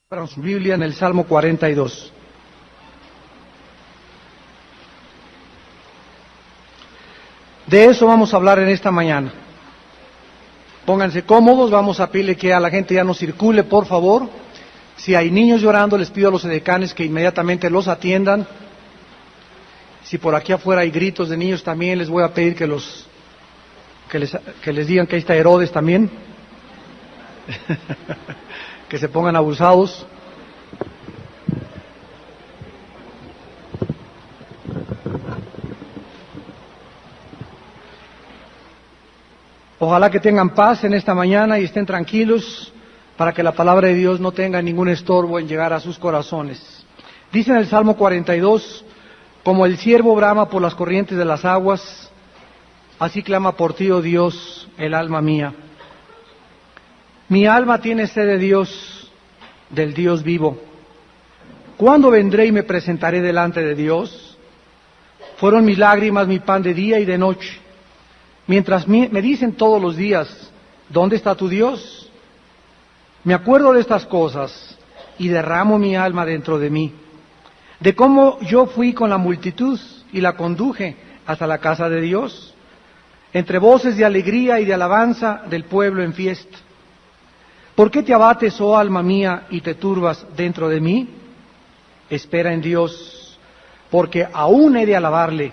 Para su Biblia en el Salmo 42. De eso vamos a hablar en esta mañana. Pónganse cómodos, vamos a pedirle que a la gente ya no circule, por favor. Si hay niños llorando, les pido a los edecanes que inmediatamente los atiendan. Si por aquí afuera hay gritos de niños también, les voy a pedir que les digan que ahí está Herodes también. Que se pongan abusados. Ojalá que tengan paz en esta mañana y estén tranquilos para que la palabra de Dios no tenga ningún estorbo en llegar a sus corazones. Dice en el Salmo 42, como el ciervo brama por las corrientes de las aguas, así clama por ti, oh Dios, el alma mía. Mi alma tiene sed de Dios, del Dios vivo. ¿Cuándo vendré y me presentaré delante de Dios? Fueron mis lágrimas mi pan de día y de noche. Mientras me dicen todos los días, ¿dónde está tu Dios? Me acuerdo de estas cosas y derramo mi alma dentro de mí, de cómo yo fui con la multitud y la conduje hasta la casa de Dios, entre voces de alegría y de alabanza del pueblo en fiesta. ¿Por qué te abates, oh alma mía, y te turbas dentro de mí? Espera en Dios, porque aún he de alabarle,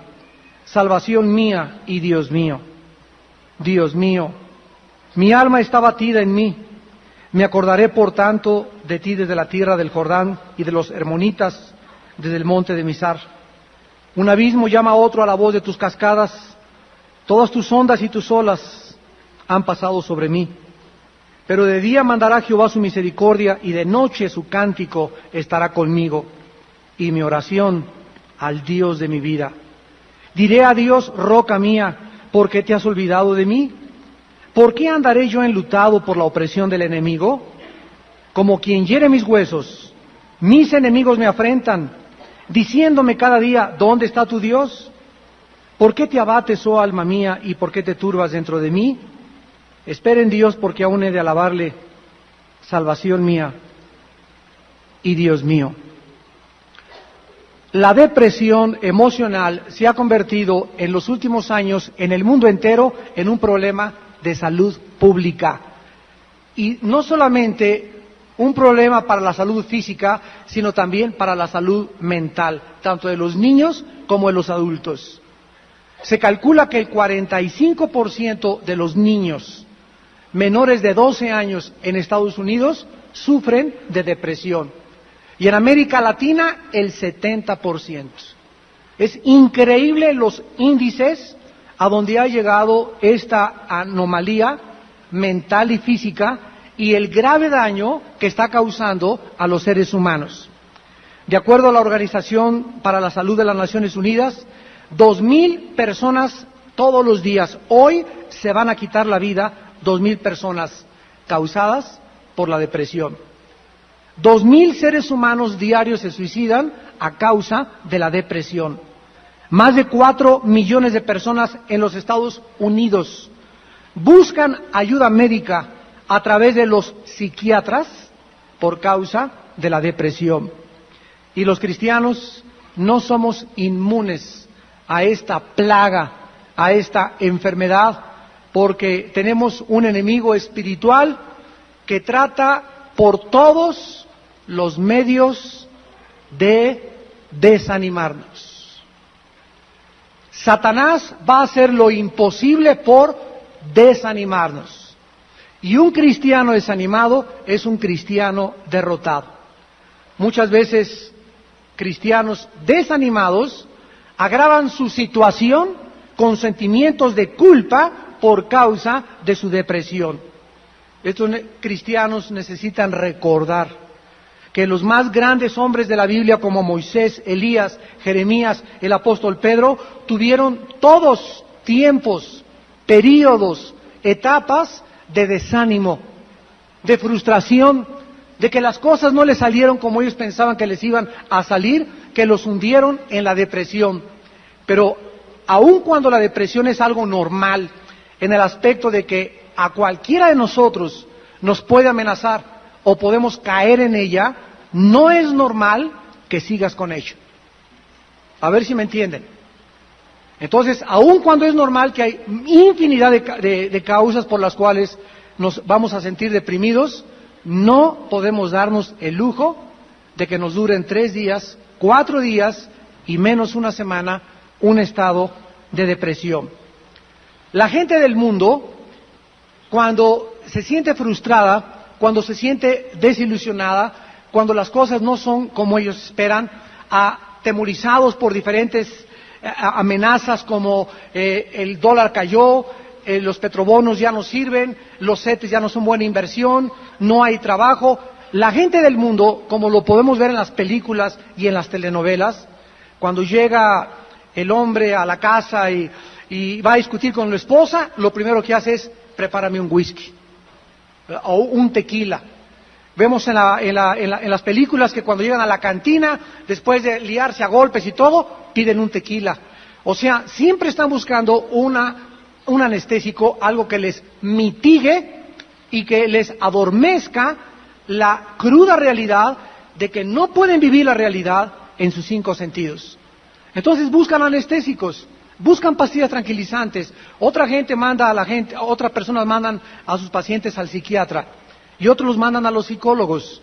salvación mía y Dios mío. Dios mío, mi alma está batida en mí. Me acordaré, por tanto, de ti desde la tierra del Jordán y de los hermonitas desde el monte de Mizar. Un abismo llama a otro a la voz de tus cascadas. Todas tus ondas y tus olas han pasado sobre mí. Pero de día mandará Jehová su misericordia y de noche su cántico estará conmigo y mi oración al Dios de mi vida. Diré a Dios, roca mía, ¿por qué te has olvidado de mí? ¿Por qué andaré yo enlutado por la opresión del enemigo? Como quien hiere mis huesos, mis enemigos me afrentan, diciéndome cada día, ¿dónde está tu Dios? ¿Por qué te abates, oh alma mía, y por qué te turbas dentro de mí? Espera en Dios, porque aún he de alabarle, salvación mía y Dios mío. La depresión emocional se ha convertido en los últimos años en el mundo entero en un problema de salud pública. Y no solamente un problema para la salud física, sino también para la salud mental, tanto de los niños como de los adultos. Se calcula que el 45% de los niños menores de 12 años en Estados Unidos sufren de depresión. Y en América Latina, el 70%. Es increíble los índices a donde ha llegado esta anomalía mental y física y el grave daño que está causando a los seres humanos. De acuerdo a la Organización para la Salud de las Naciones Unidas, 2,000 personas todos los días, hoy se van a quitar la vida 2,000 personas causadas por la depresión. 2,000 seres humanos diarios se suicidan a causa de la depresión. Más de 4 millones de personas en los Estados Unidos buscan ayuda médica a través de los psiquiatras por causa de la depresión. Y los cristianos no somos inmunes a esta plaga, a esta enfermedad, porque tenemos un enemigo espiritual que trata por todos los medios de desanimarnos. Satanás va a hacer lo imposible por desanimarnos. Y un cristiano desanimado es un cristiano derrotado. Muchas veces cristianos desanimados agravan su situación con sentimientos de culpa por causa de su depresión. Estos cristianos necesitan recordar que los más grandes hombres de la Biblia como Moisés, Elías, Jeremías, el apóstol Pedro, tuvieron todos tiempos, períodos, etapas de desánimo, de frustración, de que las cosas no les salieron como ellos pensaban que les iban a salir, que los hundieron en la depresión. Pero aun cuando la depresión es algo normal, en el aspecto de que a cualquiera de nosotros nos puede amenazar, o podemos caer en ella, no es normal que sigas con ello. A ver si me entienden. Entonces, aun cuando es normal que hay infinidad de causas por las cuales nos vamos a sentir deprimidos, no podemos darnos el lujo de que nos duren 3 días, 4 días y menos una semana un estado de depresión. La gente del mundo, cuando se siente frustrada, cuando se siente desilusionada, cuando las cosas no son como ellos esperan, atemorizados por diferentes amenazas como el dólar cayó, los petrobonos ya no sirven, los CETES ya no son buena inversión, no hay trabajo. La gente del mundo, como lo podemos ver en las películas y en las telenovelas, cuando llega el hombre a la casa y va a discutir con la esposa, lo primero que hace es: prepárame un whisky o un tequila. Vemos en las películas que cuando llegan a la cantina, después de liarse a golpes y todo, piden un tequila. O sea, siempre están buscando un anestésico, algo que les mitigue y que les adormezca la cruda realidad de que no pueden vivir la realidad en sus 5 sentidos. Entonces buscan anestésicos, buscan pastillas tranquilizantes. Otras personas mandan a sus pacientes al psiquiatra y otros los mandan a los psicólogos.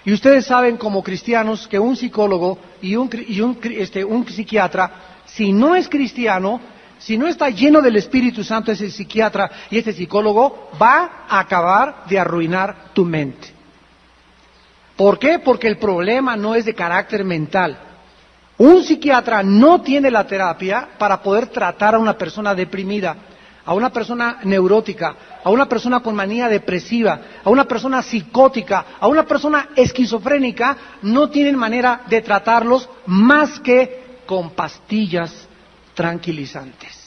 Y ustedes saben como cristianos que un psicólogo y un psiquiatra, si no es cristiano, si no está lleno del Espíritu Santo, ese psiquiatra y ese psicólogo va a acabar de arruinar tu mente. ¿Por qué? Porque el problema no es de carácter mental. Un psiquiatra no tiene la terapia para poder tratar a una persona deprimida, a una persona neurótica, a una persona con manía depresiva, a una persona psicótica, a una persona esquizofrénica. No tienen manera de tratarlos más que con pastillas tranquilizantes.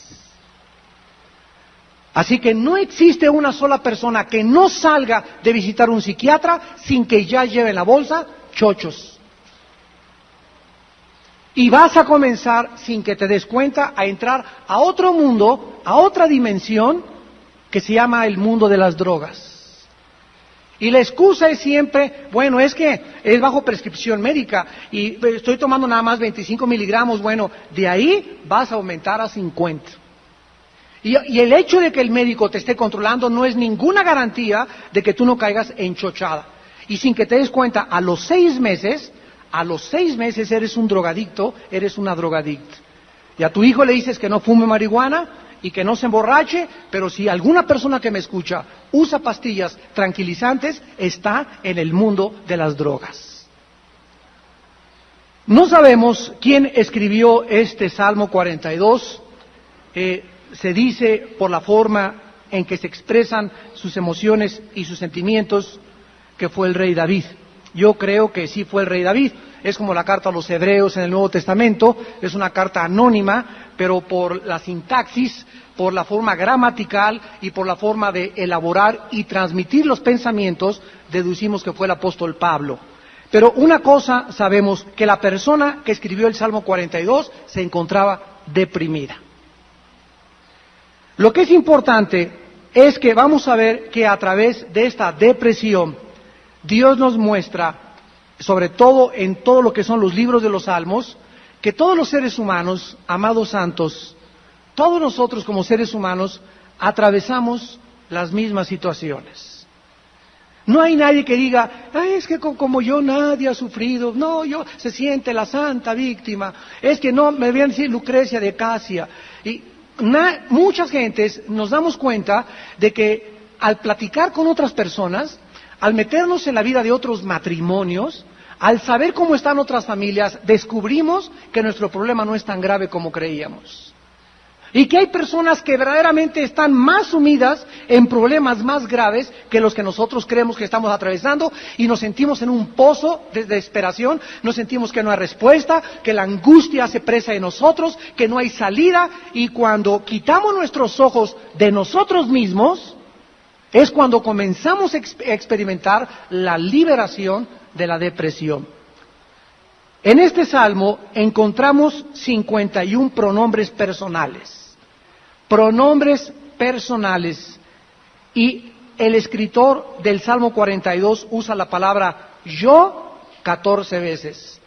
Así que no existe una sola persona que no salga de visitar un psiquiatra sin que ya lleve en la bolsa chochos. Y vas a comenzar, sin que te des cuenta, a entrar a otro mundo, a otra dimensión, que se llama el mundo de las drogas. Y la excusa es siempre: bueno, es que es bajo prescripción médica y estoy tomando nada más 25 miligramos. Bueno, de ahí vas a aumentar a 50. Y el hecho de que el médico te esté controlando no es ninguna garantía de que tú no caigas en chochada. Y sin que te des cuenta, a los 6 meses eres un drogadicto, eres una drogadicta. Y a tu hijo le dices que no fume marihuana y que no se emborrache, pero si alguna persona que me escucha usa pastillas tranquilizantes, está en el mundo de las drogas. No sabemos quién escribió este Salmo 42. Se dice por la forma en que se expresan sus emociones y sus sentimientos que fue el rey David. Yo creo que sí fue el rey David. Es como la carta a los Hebreos en el Nuevo Testamento, es una carta anónima, pero por la sintaxis, por la forma gramatical y por la forma de elaborar y transmitir los pensamientos, deducimos que fue el apóstol Pablo. Pero una cosa sabemos, que la persona que escribió el Salmo 42 se encontraba deprimida. Lo que es importante es que vamos a ver que a través de esta depresión, Dios nos muestra, sobre todo en todo lo que son los libros de los Salmos, que todos los seres humanos, amados santos, todos nosotros como seres humanos, atravesamos las mismas situaciones. No hay nadie que diga: ay, es que como yo nadie ha sufrido. No, se siente la santa víctima. Es que no, me debían decir Lucrecia de Casia. Y muchas gentes nos damos cuenta de que al platicar con otras personas, al meternos en la vida de otros matrimonios, al saber cómo están otras familias, descubrimos que nuestro problema no es tan grave como creíamos. Y que hay personas que verdaderamente están más sumidas en problemas más graves que los que nosotros creemos que estamos atravesando, y nos sentimos en un pozo de desesperación, nos sentimos que no hay respuesta, que la angustia se presa en nosotros, que no hay salida, y cuando quitamos nuestros ojos de nosotros mismos, es cuando comenzamos a experimentar la liberación de la depresión. En este salmo encontramos 51 pronombres personales. Pronombres personales. Y el escritor del Salmo 42 usa la palabra yo 14 veces,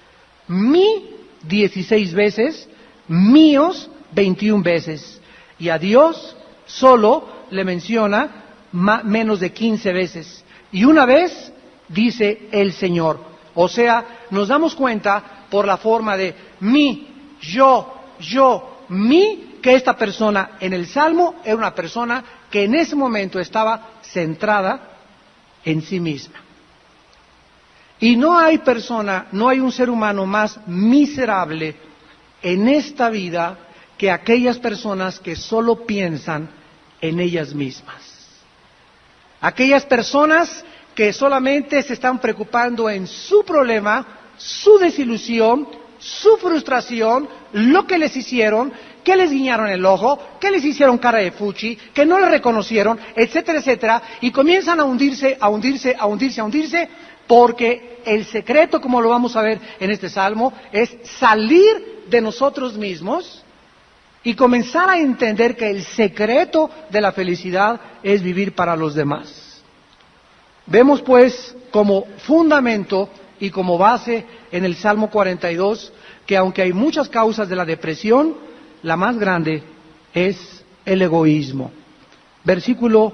mi 16 veces, míos 21 veces, y a Dios solo le menciona menos de 15 veces, y una vez dice el Señor. O sea, nos damos cuenta por la forma de mi, yo, mi, que esta persona en el Salmo era una persona que en ese momento estaba centrada en sí misma. Y no hay persona, no hay un ser humano más miserable en esta vida que aquellas personas que solo piensan en ellas mismas. Aquellas personas que solamente se están preocupando en su problema, su desilusión, su frustración, lo que les hicieron, que les guiñaron el ojo, que les hicieron cara de fuchi, que no les reconocieron, etcétera, etcétera, y comienzan a hundirse, porque el secreto, como lo vamos a ver en este salmo, es salir de nosotros mismos y comenzar a entender que el secreto de la felicidad es vivir para los demás. Vemos pues como fundamento y como base en el Salmo 42 que aunque hay muchas causas de la depresión, la más grande es el egoísmo. Versículo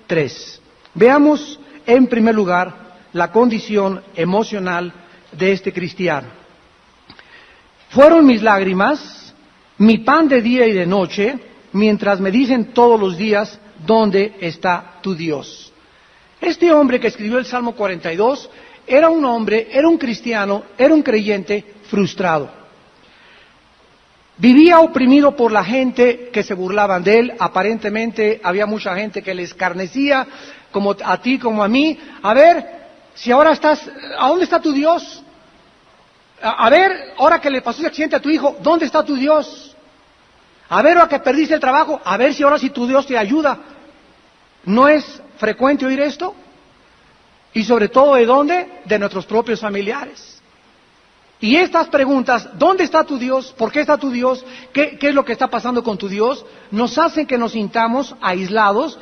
3. Veamos en primer lugar la condición emocional de este cristiano. Fueron mis lágrimas, mi pan de día y de noche, mientras me dicen todos los días, ¿dónde está tu Dios? Este hombre que escribió el Salmo 42 era un hombre, era un cristiano, era un creyente frustrado. Vivía oprimido por la gente que se burlaban de él. Aparentemente había mucha gente que le escarnecía, como a ti, como a mí. A ver, si ahora estás, ¿a dónde está tu Dios? A ver, ahora que le pasó ese accidente a tu hijo, ¿dónde está tu Dios? A ver, ahora que perdiste el trabajo, a ver si ahora sí tu Dios te ayuda. ¿No es frecuente oír esto? Y sobre todo, ¿de dónde? De nuestros propios familiares. Y estas preguntas, ¿dónde está tu Dios? ¿Por qué está tu Dios? ¿Qué es lo que está pasando con tu Dios? Nos hacen que nos sintamos aislados,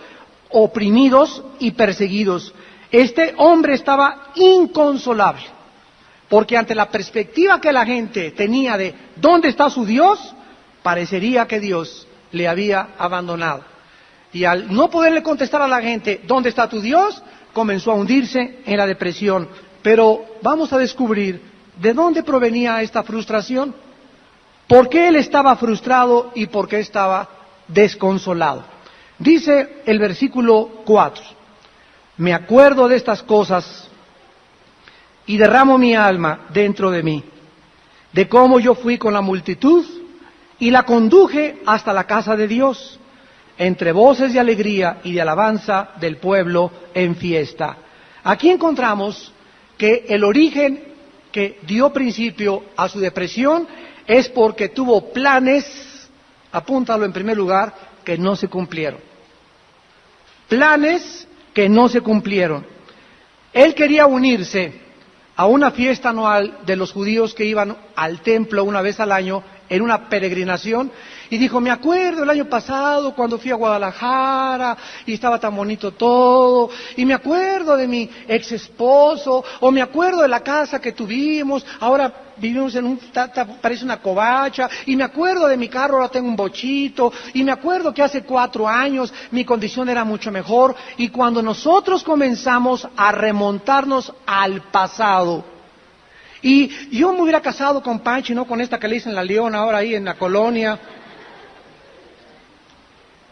oprimidos y perseguidos. Este hombre estaba inconsolable, porque ante la perspectiva que la gente tenía de ¿dónde está su Dios?, parecería que Dios le había abandonado. Y al no poderle contestar a la gente ¿dónde está tu Dios?, comenzó a hundirse en la depresión. Pero vamos a descubrir ¿de dónde provenía esta frustración? ¿Por qué él estaba frustrado y por qué estaba desconsolado? Dice el versículo 4, me acuerdo de estas cosas y derramo mi alma dentro de mí, de cómo yo fui con la multitud y la conduje hasta la casa de Dios, entre voces de alegría y de alabanza del pueblo en fiesta. Aquí encontramos que el origen que dio principio a su depresión es porque tuvo planes, apúntalo en primer lugar, que no se cumplieron. Planes que no se cumplieron. Él quería unirse a una fiesta anual de los judíos que iban al templo una vez al año en una peregrinación, y dijo, me acuerdo el año pasado cuando fui a Guadalajara y estaba tan bonito todo, y me acuerdo de mi ex esposo, o me acuerdo de la casa que tuvimos, ahora vivimos en parece una covacha, y me acuerdo de mi carro, ahora tengo un bochito, y me acuerdo que hace 4 años mi condición era mucho mejor. Y cuando nosotros comenzamos a remontarnos al pasado, y yo me hubiera casado con Pancho y no con esta que le dicen la Leona ahora ahí en la colonia.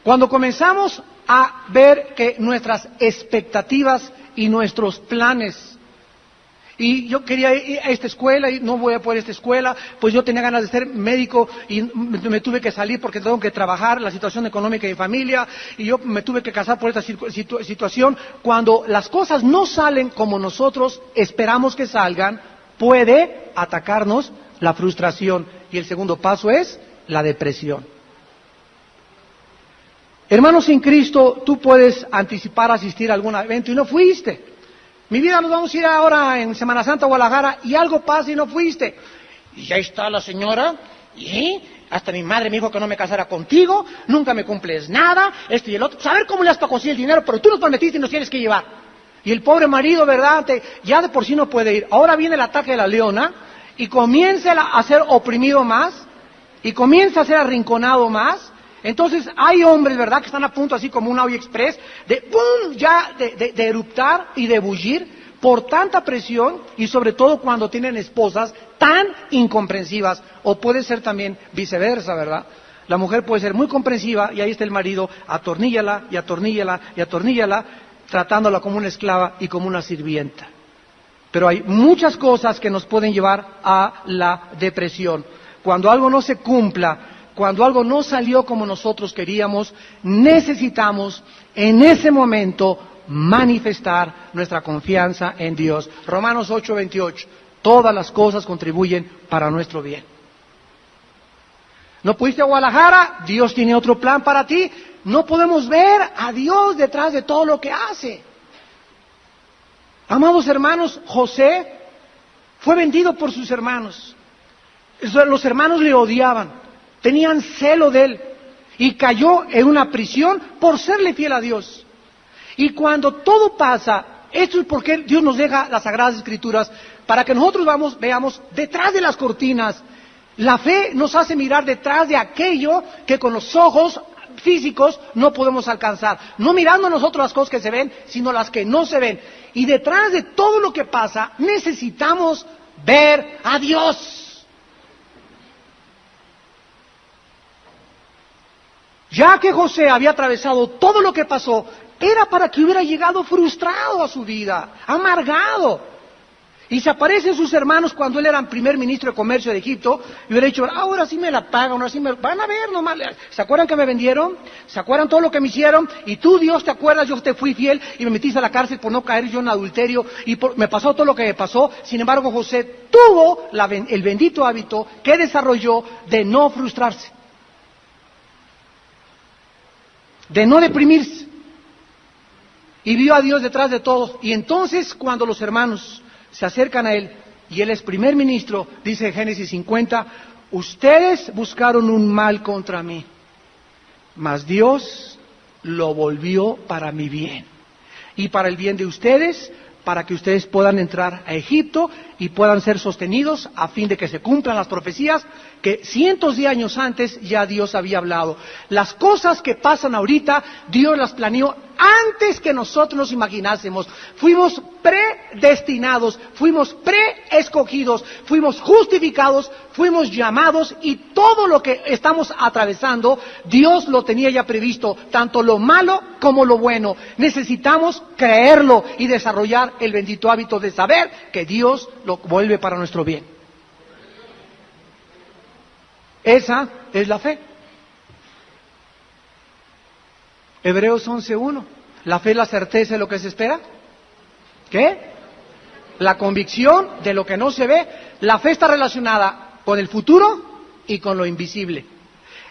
Cuando comenzamos a ver que nuestras expectativas y nuestros planes, y yo quería ir a esta escuela y no voy a poder a esta escuela, pues yo tenía ganas de ser médico y me tuve que salir porque tengo que trabajar, la situación económica de mi familia, y yo me tuve que casar por esta situación. Cuando las cosas no salen como nosotros esperamos que salgan, puede atacarnos la frustración, y el segundo paso es la depresión. Hermanos, sin Cristo, tú puedes anticipar asistir a algún evento y no fuiste. Mi vida, nos vamos a ir ahora en Semana Santa a Guadalajara y algo pasa y no fuiste. Y ya está la señora Y hasta mi madre me dijo que no me casara contigo, nunca me cumples nada, esto y el otro. Saber cómo le has para conseguir el dinero, pero tú nos prometiste y nos tienes que llevar. Y el pobre marido, ¿verdad? Ya de por sí no puede ir. Ahora viene el ataque de la leona y comienza a ser oprimido más y comienza a ser arrinconado más. Entonces hay hombres, ¿verdad?, que están a punto, así como un Audi Express, de ¡pum!, ya de eruptar y de bullir por tanta presión, y sobre todo cuando tienen esposas tan incomprensivas, o puede ser también viceversa, ¿verdad? La mujer puede ser muy comprensiva y ahí está el marido, atorníllala y atorníllala y atorníllala, tratándola como una esclava y como una sirvienta. Pero hay muchas cosas que nos pueden llevar a la depresión. Cuando algo no se cumpla, cuando algo no salió como nosotros queríamos, necesitamos en ese momento manifestar nuestra confianza en Dios. Romanos 8:28, todas las cosas contribuyen para nuestro bien. ¿No pudiste a Guadalajara? Dios tiene otro plan para ti. No podemos ver a Dios detrás de todo lo que hace. Amados hermanos, José fue vendido por sus hermanos. Los hermanos le odiaban, tenían celo de él y cayó en una prisión por serle fiel a Dios. Y cuando todo pasa, esto es porque Dios nos deja las Sagradas Escrituras para que nosotros veamos detrás de las cortinas. La fe nos hace mirar detrás de aquello que con los ojos físicos no podemos alcanzar. No mirando nosotros las cosas que se ven, sino las que no se ven. Y detrás de todo lo que pasa, necesitamos ver a Dios. Ya que José había atravesado todo lo que pasó, era para que hubiera llegado frustrado a su vida, amargado. Y se aparecen sus hermanos cuando él era primer ministro de comercio de Egipto, y hubiera dicho, ahora sí me la pagan, ahora sí me van a ver nomás. ¿Se acuerdan que me vendieron? ¿Se acuerdan todo lo que me hicieron? Y tú, Dios, ¿te acuerdas? Yo te fui fiel y me metiste a la cárcel por no caer yo en adulterio, y me pasó todo lo que me pasó. Sin embargo, José tuvo el bendito hábito que desarrolló de no frustrarse, de no deprimirse. Y vio a Dios detrás de todo. Y entonces, cuando los hermanos se acercan a él, y él es primer ministro, dice Génesis 50, ustedes buscaron un mal contra mí, mas Dios lo volvió para mi bien, y para el bien de ustedes, para que ustedes puedan entrar a Egipto y puedan ser sostenidos a fin de que se cumplan las profecías que cientos de años antes ya Dios había hablado. Las cosas que pasan ahorita, Dios las planeó antes que nosotros nos imaginásemos. Fuimos predestinados, fuimos preescogidos, fuimos justificados, fuimos llamados, y todo lo que estamos atravesando, Dios lo tenía ya previsto, tanto lo malo como lo bueno. Necesitamos creerlo y desarrollar el bendito hábito de saber que Dios lo vuelve para nuestro bien. Esa es la fe. Hebreos 11:1. La fe es la certeza de lo que se espera. ¿Qué? La convicción de lo que no se ve. La fe está relacionada con el futuro y con lo invisible.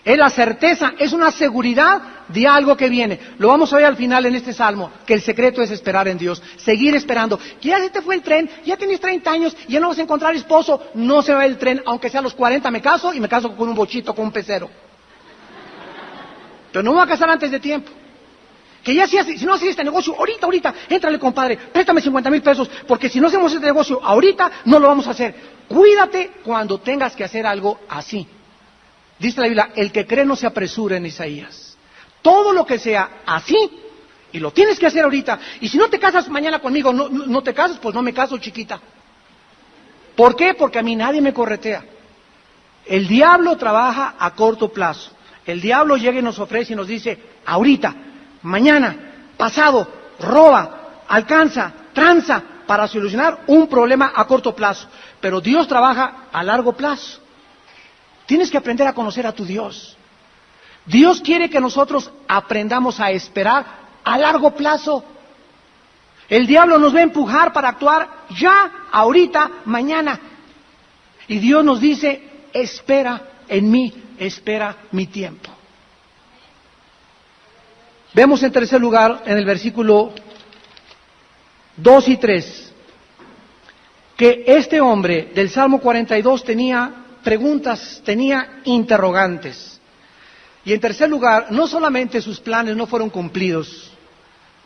Es la certeza, es una seguridad de algo que viene. Lo vamos a ver al final en este salmo, que el secreto es esperar en Dios, seguir esperando. Que ya se te fue el tren, ya tienes 30 años, ya no vas a encontrar esposo, no se va el tren, aunque sea a los 40 me caso, y me caso con un bochito, con un pecero. Pero no me voy a casar antes de tiempo. Que ya si no haces este negocio, ahorita, éntrale, compadre, préstame 50,000 pesos, porque si no hacemos este negocio ahorita, no lo vamos a hacer. Cuídate cuando tengas que hacer algo así. Dice la Biblia, el que cree no se apresura, en Isaías. Todo lo que sea así, y lo tienes que hacer ahorita. Y si no te casas mañana conmigo, no te casas, pues no me caso, chiquita. ¿Por qué? Porque a mí nadie me corretea. El diablo trabaja a corto plazo. El diablo llega y nos ofrece y nos dice, ahorita, mañana, pasado, roba, alcanza, tranza, para solucionar un problema a corto plazo. Pero Dios trabaja a largo plazo. Tienes que aprender a conocer a tu Dios. Dios quiere que nosotros aprendamos a esperar a largo plazo. El diablo nos va a empujar para actuar ya, ahorita, mañana. Y Dios nos dice, espera en mí, espera mi tiempo. Vemos en tercer lugar, en el versículo 2 y 3, que este hombre del Salmo 42 tenía preguntas, tenía interrogantes. Y en tercer lugar, no solamente sus planes no fueron cumplidos,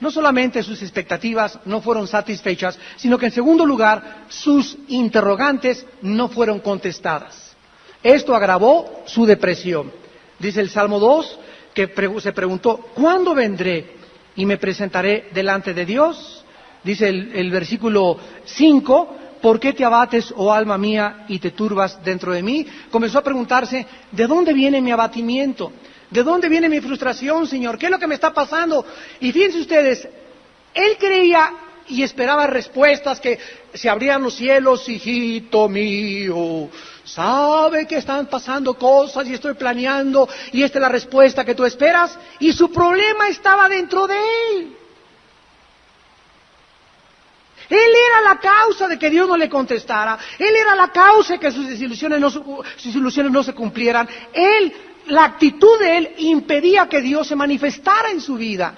no solamente sus expectativas no fueron satisfechas, sino que en segundo lugar, sus interrogantes no fueron contestadas. Esto agravó su depresión. Dice el Salmo 2 que se preguntó, ¿cuándo vendré y me presentaré delante de Dios? Dice el versículo 5, ¿por qué te abates, oh alma mía, y te turbas dentro de mí? Comenzó a preguntarse, ¿de dónde viene mi abatimiento? ¿De dónde viene mi frustración, Señor? ¿Qué es lo que me está pasando? Y fíjense ustedes, él creía y esperaba respuestas, que se abrían los cielos, hijito mío, sabe que están pasando cosas y estoy planeando y esta es la respuesta que tú esperas, y su problema estaba dentro de él. Él era la causa de que Dios no le contestara, él era la causa de que sus ilusiones no se cumplieran, la actitud de él impedía que Dios se manifestara en su vida.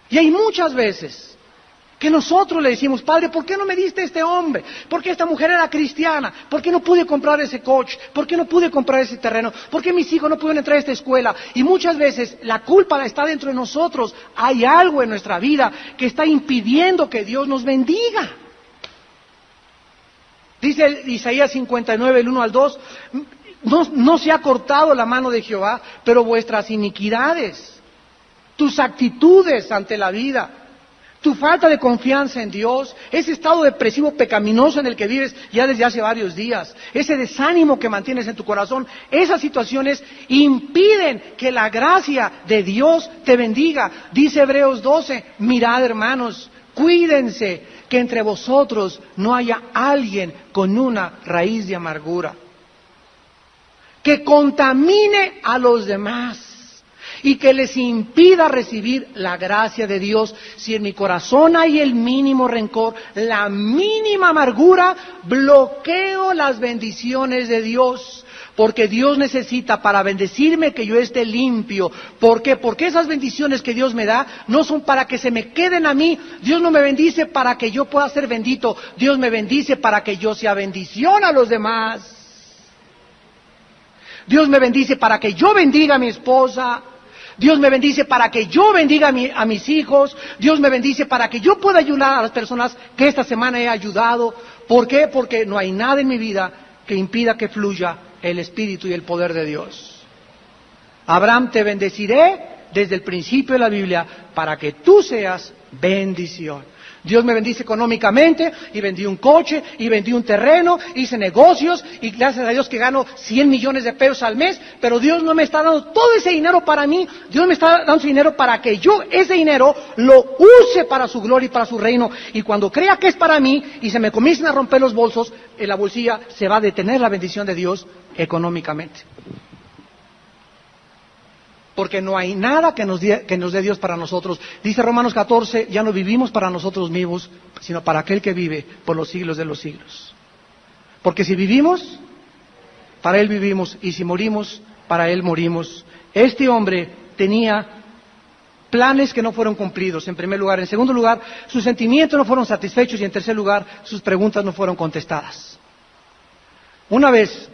Y hay muchas veces que nosotros le decimos, Padre, ¿por qué no me diste este hombre? ¿Por qué esta mujer era cristiana? ¿Por qué no pude comprar ese coche? ¿Por qué no pude comprar ese terreno? ¿Por qué mis hijos no pudieron entrar a esta escuela? Y muchas veces la culpa está dentro de nosotros. Hay algo en nuestra vida que está impidiendo que Dios nos bendiga. Dice Isaías 59, el 1 al 2, no se ha cortado la mano de Jehová, pero vuestras iniquidades, tus actitudes ante la vida, tu falta de confianza en Dios, ese estado depresivo pecaminoso en el que vives ya desde hace varios días, ese desánimo que mantienes en tu corazón, esas situaciones impiden que la gracia de Dios te bendiga. Dice Hebreos 12, mirad hermanos, cuídense que entre vosotros no haya alguien con una raíz de amargura, que contamine a los demás y que les impida recibir la gracia de Dios. Si en mi corazón hay el mínimo rencor, la mínima amargura, bloqueo las bendiciones de Dios. Porque Dios necesita para bendecirme que yo esté limpio. ¿Por qué? Porque esas bendiciones que Dios me da no son para que se me queden a mí. Dios no me bendice para que yo pueda ser bendito. Dios me bendice para que yo sea bendición a los demás. Dios me bendice para que yo bendiga a mi esposa. Dios me bendice para que yo bendiga a mis hijos. Dios me bendice para que yo pueda ayudar a las personas que esta semana he ayudado. ¿Por qué? Porque no hay nada en mi vida que impida que fluya el Espíritu y el poder de Dios. Abraham, te bendeciré desde el principio de la Biblia para que tú seas bendición. Dios me bendice económicamente y vendí un coche y vendí un terreno, hice negocios y gracias a Dios que gano 100 millones de pesos al mes, pero Dios no me está dando todo ese dinero para mí, Dios me está dando ese dinero para que yo ese dinero lo use para su gloria y para su reino, y cuando crea que es para mí y se me comiencen a romper los bolsos, en la bolsilla se va a detener la bendición de Dios económicamente. Porque no hay nada que nos dé Dios para nosotros. Dice Romanos 14, ya no vivimos para nosotros mismos, sino para aquel que vive por los siglos de los siglos. Porque si vivimos, para Él vivimos, y si morimos, para Él morimos. Este hombre tenía planes que no fueron cumplidos, en primer lugar. En segundo lugar, sus sentimientos no fueron satisfechos, y en tercer lugar, sus preguntas no fueron contestadas. Una vez,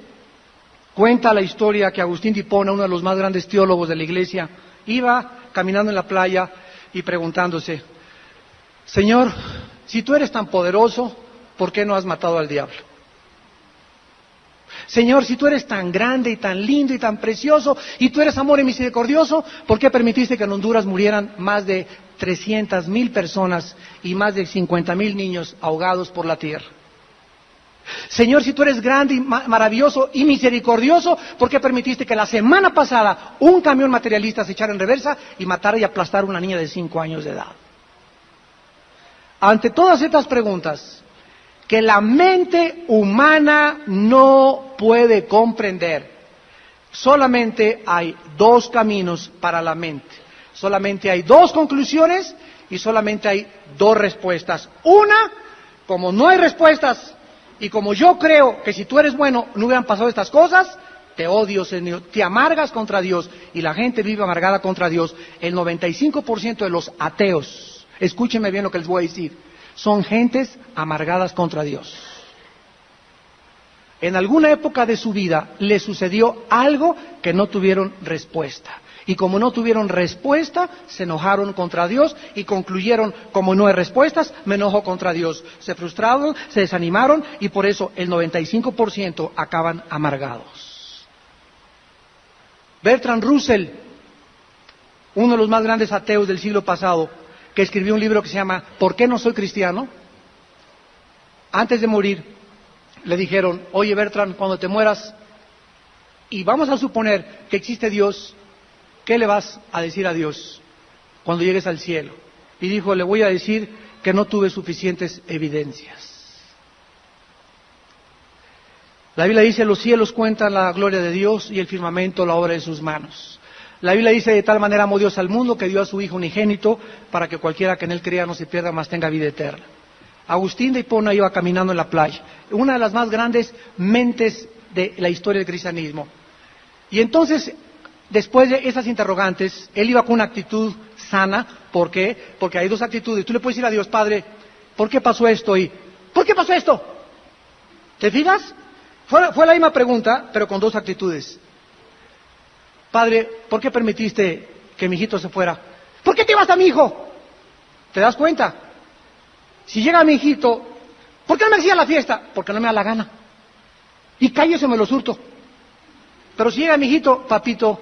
cuenta la historia que Agustín de Hipona, uno de los más grandes teólogos de la iglesia, iba caminando en la playa y preguntándose, Señor, si tú eres tan poderoso, ¿por qué no has matado al diablo? Señor, si tú eres tan grande y tan lindo y tan precioso, y tú eres amor y misericordioso, ¿por qué permitiste que en Honduras murieran más de 300,000 personas y más de 50,000 niños ahogados por la tierra? Señor, si tú eres grande y maravilloso y misericordioso, ¿por qué permitiste que la semana pasada un camión materialista se echara en reversa y matara y aplastara a una niña de 5 años de edad? Ante todas estas preguntas que la mente humana no puede comprender, solamente hay 2 caminos para la mente. Solamente hay 2 conclusiones y solamente hay 2 respuestas. Una, como no hay respuestas, y como yo creo que si tú eres bueno no hubieran pasado estas cosas, te odio, Señor, te amargas contra Dios, y la gente vive amargada contra Dios. El 95% de los ateos, escúchenme bien lo que les voy a decir, son gentes amargadas contra Dios. En alguna época de su vida le sucedió algo que no tuvieron respuesta. Y como no tuvieron respuesta, se enojaron contra Dios y concluyeron, como no hay respuestas, me enojo contra Dios. Se frustraron, se desanimaron y por eso el 95% acaban amargados. Bertrand Russell, uno de los más grandes ateos del siglo pasado, que escribió un libro que se llama ¿Por qué no soy cristiano? Antes de morir, le dijeron, oye Bertrand, cuando te mueras, y vamos a suponer que existe Dios, ¿qué le vas a decir a Dios cuando llegues al cielo? Y dijo, le voy a decir que no tuve suficientes evidencias. La Biblia dice, los cielos cuentan la gloria de Dios y el firmamento la obra de sus manos. La Biblia dice, de tal manera amó Dios al mundo que dio a su Hijo unigénito para que cualquiera que en él crea no se pierda, mas tenga vida eterna. Agustín de Hipona iba caminando en la playa, una de las más grandes mentes de la historia del cristianismo. Y entonces, después de esas interrogantes, él iba con una actitud sana. ¿Por qué? Porque hay dos actitudes. Tú le puedes decir a Dios, Padre, ¿por qué pasó esto? Y, ¿por qué pasó esto? ¿Te fijas? Fue la misma pregunta, pero con dos actitudes. Padre, ¿por qué permitiste que mi hijito se fuera? ¿Por qué te ibas a mi hijo? ¿Te das cuenta? Si llega mi hijito, ¿por qué no me hacía la fiesta? Porque no me da la gana. Y cállese, me lo surto. Pero si llega mi hijito, papito,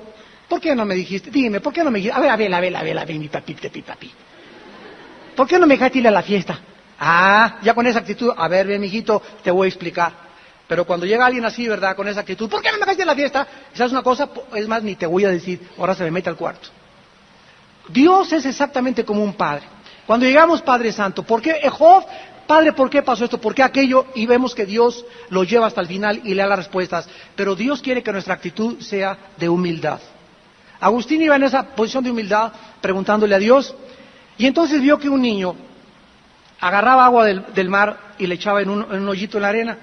¿por qué no me dijiste? Dime, ¿por qué no me dijiste? A ver, mi papi. ¿Por qué no me dejaste ir a la fiesta? Ah, ya con esa actitud, a ver, mi hijito, te voy a explicar. Pero cuando llega alguien así, ¿verdad? Con esa actitud, ¿por qué no me dejaste ir a la fiesta? ¿Sabes una cosa? Es más, ni te voy a decir, ahora se me mete al cuarto. Dios es exactamente como un padre. Cuando llegamos, Padre Santo, ¿por qué Job? Padre, ¿por qué pasó esto? ¿Por qué aquello? Y vemos que Dios lo lleva hasta el final y le da las respuestas. Pero Dios quiere que nuestra actitud sea de humildad. Agustín iba en esa posición de humildad, preguntándole a Dios, y entonces vio que un niño agarraba agua del mar y le echaba en un hoyito en la arena,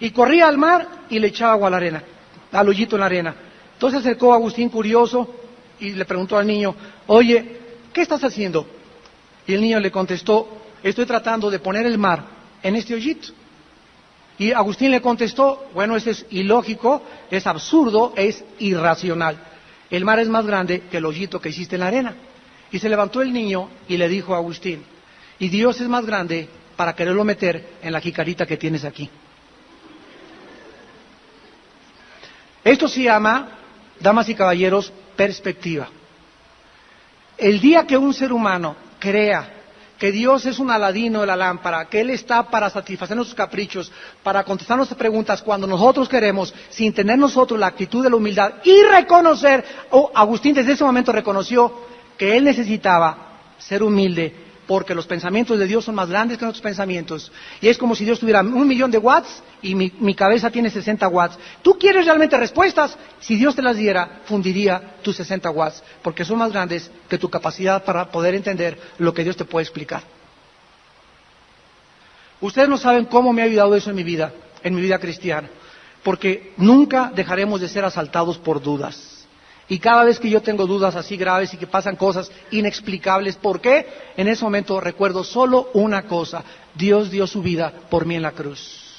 y corría al mar y le echaba agua a la arena, al hoyito en la arena. Entonces se acercó a Agustín curioso y le preguntó al niño, oye, ¿qué estás haciendo? Y el niño le contestó, estoy tratando de poner el mar en este hoyito. Y Agustín le contestó, bueno, eso es ilógico, es absurdo, es irracional. El mar es más grande que el hoyito que hiciste en la arena. Y se levantó el niño y le dijo a Agustín, y Dios es más grande para quererlo meter en la jicarita que tienes aquí. Esto se llama, damas y caballeros, perspectiva. El día que un ser humano crea que Dios es un aladino de la lámpara, que Él está para satisfacer nuestros caprichos, para contestar nuestras preguntas cuando nosotros queremos, sin tener nosotros la actitud de la humildad y reconocer, Agustín desde ese momento reconoció que él necesitaba ser humilde, porque los pensamientos de Dios son más grandes que nuestros pensamientos, y es como si Dios tuviera 1.000.000 de watts y mi cabeza tiene 60 watts. ¿Tú quieres realmente respuestas? Si Dios te las diera, fundiría tus 60 watts, porque son más grandes que tu capacidad para poder entender lo que Dios te puede explicar. Ustedes no saben cómo me ha ayudado eso en mi vida cristiana, porque nunca dejaremos de ser asaltados por dudas. Y cada vez que yo tengo dudas así graves y que pasan cosas inexplicables, ¿por qué? En ese momento recuerdo solo una cosa: Dios dio su vida por mí en la cruz.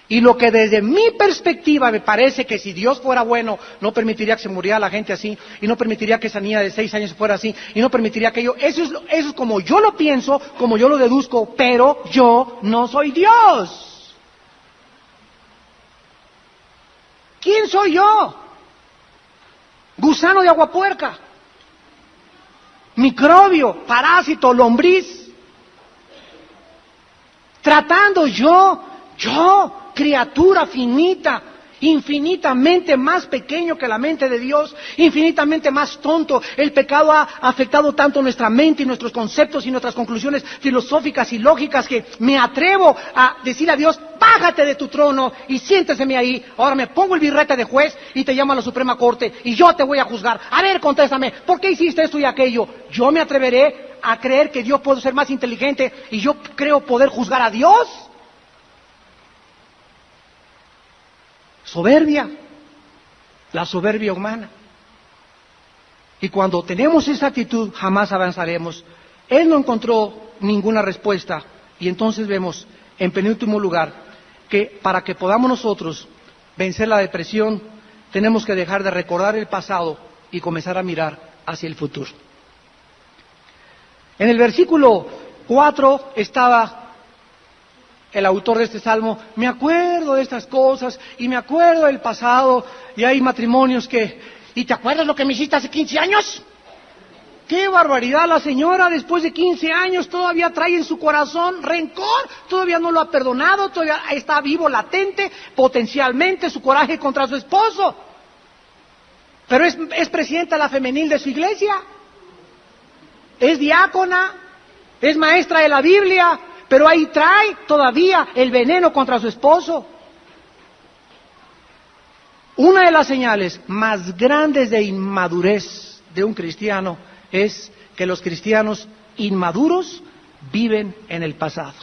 Y lo que desde mi perspectiva me parece que si Dios fuera bueno, no permitiría que se muriera la gente así, y no permitiría que esa niña de 6 años fuera así, y no permitiría que eso es como yo lo pienso, como yo lo deduzco, pero yo no soy Dios. ¿Quién soy yo? Gusano de agua puerca, microbio, parásito, lombriz, tratando yo, criatura finita, infinitamente más pequeño que la mente de Dios, infinitamente más tonto. El pecado ha afectado tanto nuestra mente y nuestros conceptos y nuestras conclusiones filosóficas y lógicas que me atrevo a decir a Dios, bájate de tu trono y siénteseme ahí. Ahora me pongo el birrete de juez y te llamo a la Suprema Corte y yo te voy a juzgar. A ver, contéstame, ¿por qué hiciste esto y aquello? Yo me atreveré a creer que Dios puede ser más inteligente y yo creo poder juzgar a Dios. Soberbia, la soberbia humana. Y cuando tenemos esa actitud, jamás avanzaremos. Él no encontró ninguna respuesta, y entonces vemos, en penúltimo lugar, que para que podamos nosotros vencer la depresión, tenemos que dejar de recordar el pasado y comenzar a mirar hacia el futuro. En el versículo 4 estaba el autor de este salmo: me acuerdo de estas cosas y me acuerdo del pasado. Y hay matrimonios que, ¿y te acuerdas lo que me hiciste hace 15 años? ¡Qué barbaridad! La señora después de 15 años todavía trae en su corazón rencor, todavía no lo ha perdonado, todavía está vivo, latente, potencialmente su coraje contra su esposo. Pero es presidenta de la femenil de su iglesia, es diácona, es maestra de la Biblia, pero ahí trae todavía el veneno contra su esposo. Una de las señales más grandes de inmadurez de un cristiano es que los cristianos inmaduros viven en el pasado.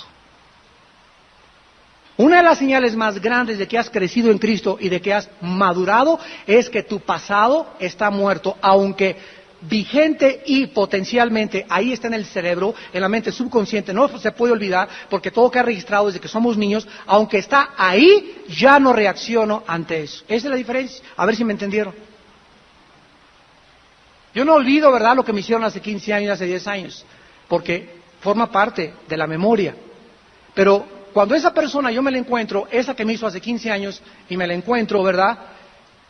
Una de las señales más grandes de que has crecido en Cristo y de que has madurado es que tu pasado está muerto, aunque vigente y potencialmente ahí está en el cerebro, en la mente subconsciente, no se puede olvidar porque todo queda registrado desde que somos niños. Aunque está ahí, ya no reacciono ante eso. Esa es la diferencia. A ver si me entendieron. Yo no olvido, ¿verdad?, lo que me hicieron hace 15 años, hace 10 años, porque forma parte de la memoria. Pero cuando esa persona yo me la encuentro, esa que me hizo hace 15 años, y me la encuentro, ¿verdad?,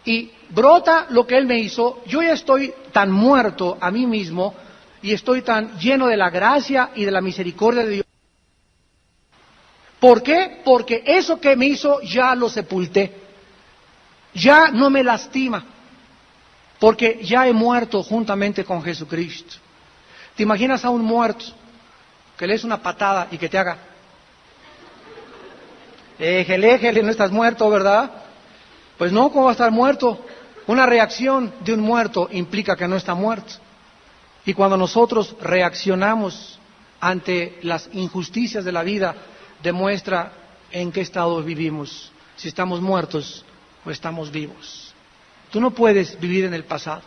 y brota lo que él me hizo, yo ya estoy tan muerto a mí mismo y estoy tan lleno de la gracia y de la misericordia de Dios. ¿Por qué? Porque eso que me hizo ya lo sepulté, ya no me lastima, porque ya he muerto juntamente con Jesucristo. ¿Te imaginas a un muerto que le des una patada y que te haga? Éjele, no estás muerto, ¿verdad? Pues no, ¿cómo va a estar muerto? Una reacción de un muerto implica que no está muerto. Y cuando nosotros reaccionamos ante las injusticias de la vida, demuestra en qué estado vivimos, si estamos muertos o estamos vivos. Tú no puedes vivir en el pasado.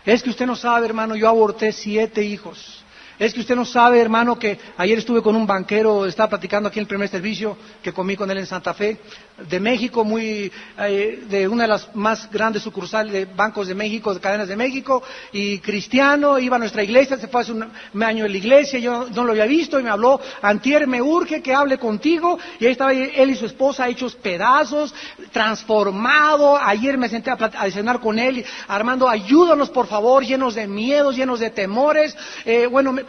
Es que usted no sabe, hermano, yo aborté 7 hijos. Es que usted no sabe, hermano, que ayer estuve con un banquero, estaba platicando aquí en el primer servicio, que comí con él en Santa Fe, de México, de una de las más grandes sucursales de bancos de México, de cadenas de México, y cristiano, iba a nuestra iglesia, se fue hace un año en la iglesia, yo no lo había visto, y me habló: antier, me urge que hable contigo, y ahí estaba él y su esposa hechos pedazos, transformado. Ayer me senté a cenar con él: Armando, ayúdanos por favor, llenos de miedos, llenos de temores.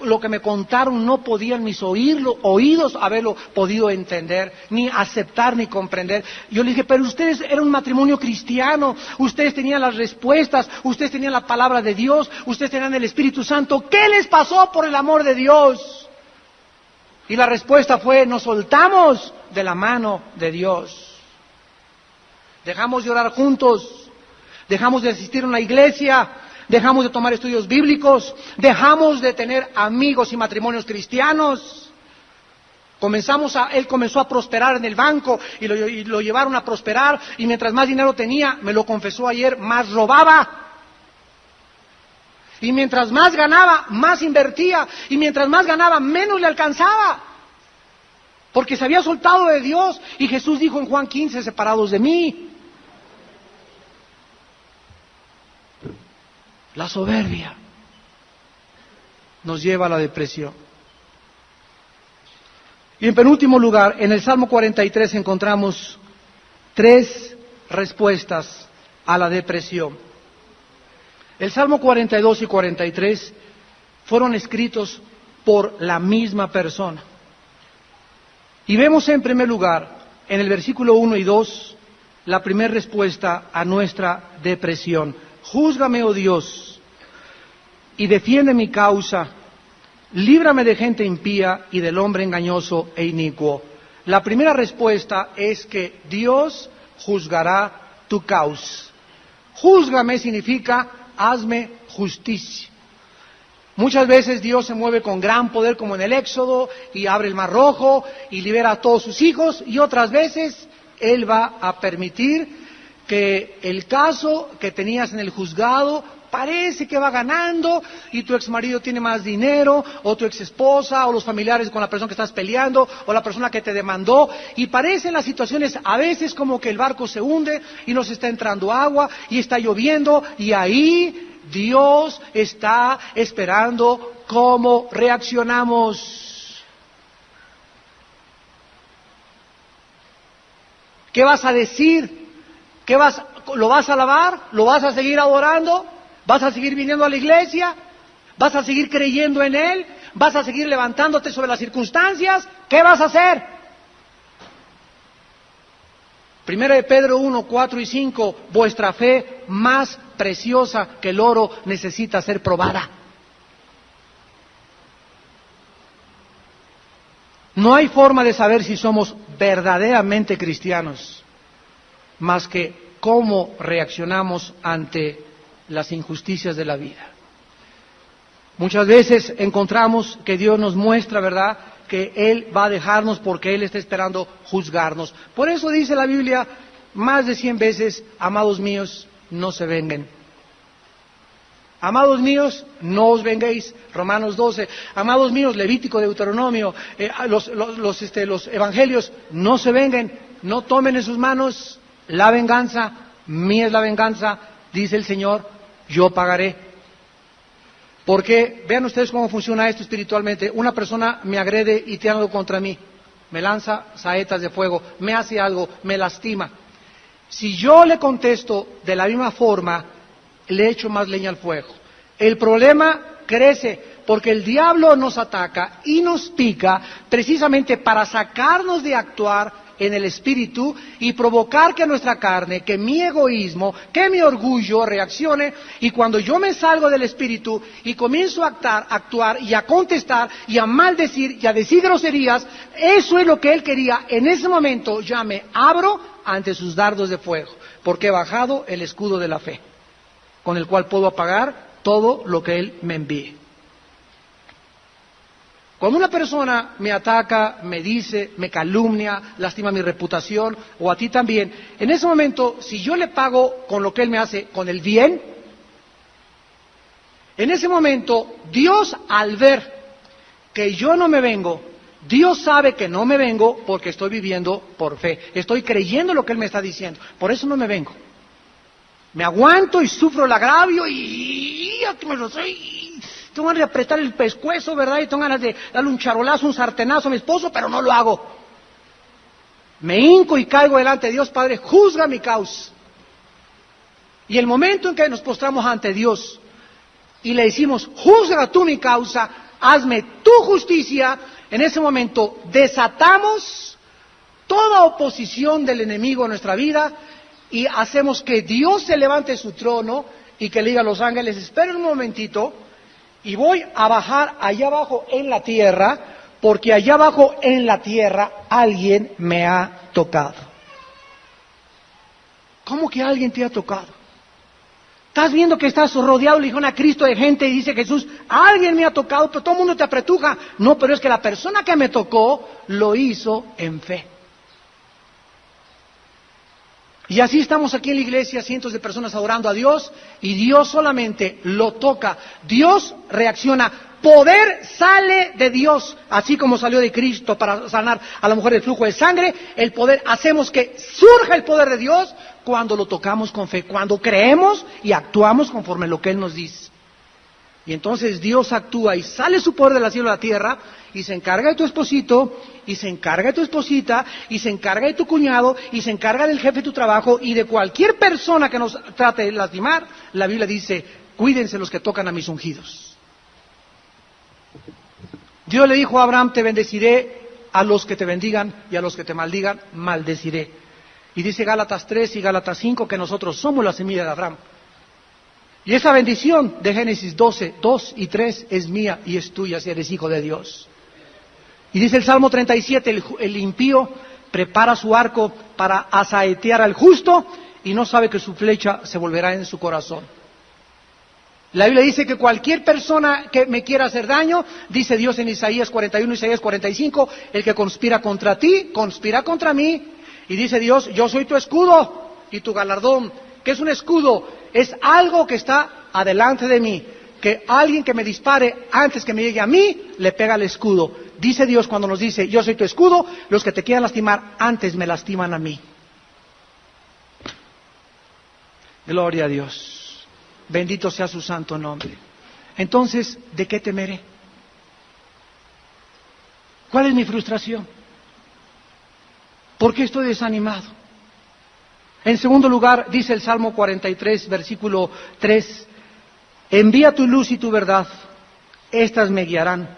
Lo que me contaron no podían mis oídos haberlo podido entender, ni aceptar, ni comprender. Yo le dije: pero ustedes eran un matrimonio cristiano, ustedes tenían las respuestas, ustedes tenían la palabra de Dios, ustedes tenían el Espíritu Santo. ¿Qué les pasó, por el amor de Dios? Y la respuesta fue: nos soltamos de la mano de Dios. Dejamos de orar juntos, dejamos de asistir a una iglesia, dejamos de tomar estudios bíblicos, dejamos de tener amigos y matrimonios cristianos. Él comenzó a prosperar en el banco y lo llevaron a prosperar, y mientras más dinero tenía, me lo confesó ayer, más robaba. Y mientras más ganaba, más invertía, y mientras más ganaba, menos le alcanzaba, porque se había soltado de Dios. Y Jesús dijo en Juan 15: separados de mí. La soberbia nos lleva a la depresión. Y en penúltimo lugar, en el Salmo 43 encontramos 3 respuestas a la depresión. El Salmo 42 y 43 fueron escritos por la misma persona. Y vemos en primer lugar, en el versículo 1 y 2, la primera respuesta a nuestra depresión. Júzgame, oh Dios, y defiende mi causa, líbrame de gente impía y del hombre engañoso e inicuo. La primera respuesta es que Dios juzgará tu causa. Júzgame significa hazme justicia. Muchas veces Dios se mueve con gran poder, como en el Éxodo, y abre el Mar Rojo y libera a todos sus hijos, y otras veces Él va a permitir que el caso que tenías en el juzgado parece que va ganando y tu ex marido tiene más dinero, o tu ex esposa, o los familiares con la persona que estás peleando, o la persona que te demandó, y parecen las situaciones a veces como que el barco se hunde y nos está entrando agua y está lloviendo, y ahí Dios está esperando cómo reaccionamos. ¿Qué vas a decir? ¿Lo vas a alabar? ¿Lo vas a seguir adorando? ¿Vas a seguir viniendo a la iglesia? ¿Vas a seguir creyendo en Él? ¿Vas a seguir levantándote sobre las circunstancias? ¿Qué vas a hacer? Primera de Pedro 1, 4 y 5, vuestra fe más preciosa que el oro necesita ser probada. No hay forma de saber si somos verdaderamente cristianos más que cómo reaccionamos ante las injusticias de la vida. Muchas veces encontramos que Dios nos muestra, ¿verdad?, que Él va a dejarnos porque Él está esperando juzgarnos. Por eso dice la Biblia más de 100 veces, amados míos, no se vengan. Amados míos, no os venguéis, Romanos 12. Amados míos, Levítico, Deuteronomio, los evangelios, no se venguen, no tomen en sus manos la venganza, mía es la venganza, dice el Señor, yo pagaré. Porque vean ustedes cómo funciona esto espiritualmente. Una persona me agrede y tiene algo contra mí, me lanza saetas de fuego, me hace algo, me lastima. Si yo le contesto de la misma forma, le echo más leña al fuego. El problema crece porque el diablo nos ataca y nos pica precisamente para sacarnos de actuar en el espíritu y provocar que nuestra carne, que mi egoísmo, que mi orgullo reaccione, y cuando yo me salgo del espíritu y comienzo a actuar y a contestar y a maldecir y a decir groserías, eso es lo que él quería. En ese momento ya me abro ante sus dardos de fuego, porque he bajado el escudo de la fe, con el cual puedo apagar todo lo que él me envíe. Cuando una persona me ataca, me dice, me calumnia, lastima mi reputación, o a ti también, en ese momento, si yo le pago con lo que él me hace, con el bien, en ese momento, Dios, al ver que yo no me vengo, Dios sabe que no me vengo porque estoy viviendo por fe, estoy creyendo lo que él me está diciendo, por eso no me vengo. Me aguanto y sufro el agravio y tengo ganas de apretar el pescuezo, ¿verdad? Y tengo ganas de darle un charolazo, un sartenazo a mi esposo, pero no lo hago. Me hinco y caigo delante de Dios, Padre, juzga mi causa. Y el momento en que nos postramos ante Dios y le decimos, juzga tú mi causa, hazme tu justicia, en ese momento desatamos toda oposición del enemigo en nuestra vida y hacemos que Dios se levante de su trono y que le diga a los ángeles, esperen un momentito, y voy a bajar allá abajo en la tierra, porque allá abajo en la tierra alguien me ha tocado. ¿Cómo que alguien te ha tocado? Estás viendo que estás rodeado, Legión a Cristo, de gente y dice Jesús, alguien me ha tocado, pero todo el mundo te apretuja. No, pero es que la persona que me tocó lo hizo en fe. Y así estamos aquí en la iglesia, cientos de personas adorando a Dios, y Dios solamente lo toca. Dios reacciona. Poder sale de Dios, así como salió de Cristo para sanar a la mujer del flujo de sangre. El poder, hacemos que surja el poder de Dios cuando lo tocamos con fe, cuando creemos y actuamos conforme a lo que Él nos dice. Y entonces Dios actúa y sale su poder de la cielo a la tierra y se encarga de tu esposito, y se encarga de tu esposita, y se encarga de tu cuñado, y se encarga del jefe de tu trabajo y de cualquier persona que nos trate de lastimar. La Biblia dice, cuídense los que tocan a mis ungidos. Dios le dijo a Abraham, te bendeciré, a los que te bendigan y a los que te maldigan, maldeciré. Y dice Gálatas 3 y Gálatas 5 que nosotros somos la semilla de Abraham. Y esa bendición de Génesis 12, 2 y 3 es mía y es tuya si eres hijo de Dios. Y dice el Salmo 37, el impío prepara su arco para asaetear al justo y no sabe que su flecha se volverá en su corazón. La Biblia dice que cualquier persona que me quiera hacer daño, dice Dios en Isaías 41, Isaías 45, el que conspira contra ti, conspira contra mí. Y dice Dios, yo soy tu escudo y tu galardón. ¿Qué es un escudo? Es algo que está adelante de mí, que alguien que me dispare antes que me llegue a mí, le pega el escudo. Dice Dios cuando nos dice, yo soy tu escudo, los que te quieran lastimar antes me lastiman a mí. Gloria a Dios. Bendito sea su santo nombre. Entonces, ¿de qué temeré? ¿Cuál es mi frustración? ¿Por qué estoy desanimado? En segundo lugar, dice el Salmo 43, versículo 3, envía tu luz y tu verdad, estas me guiarán,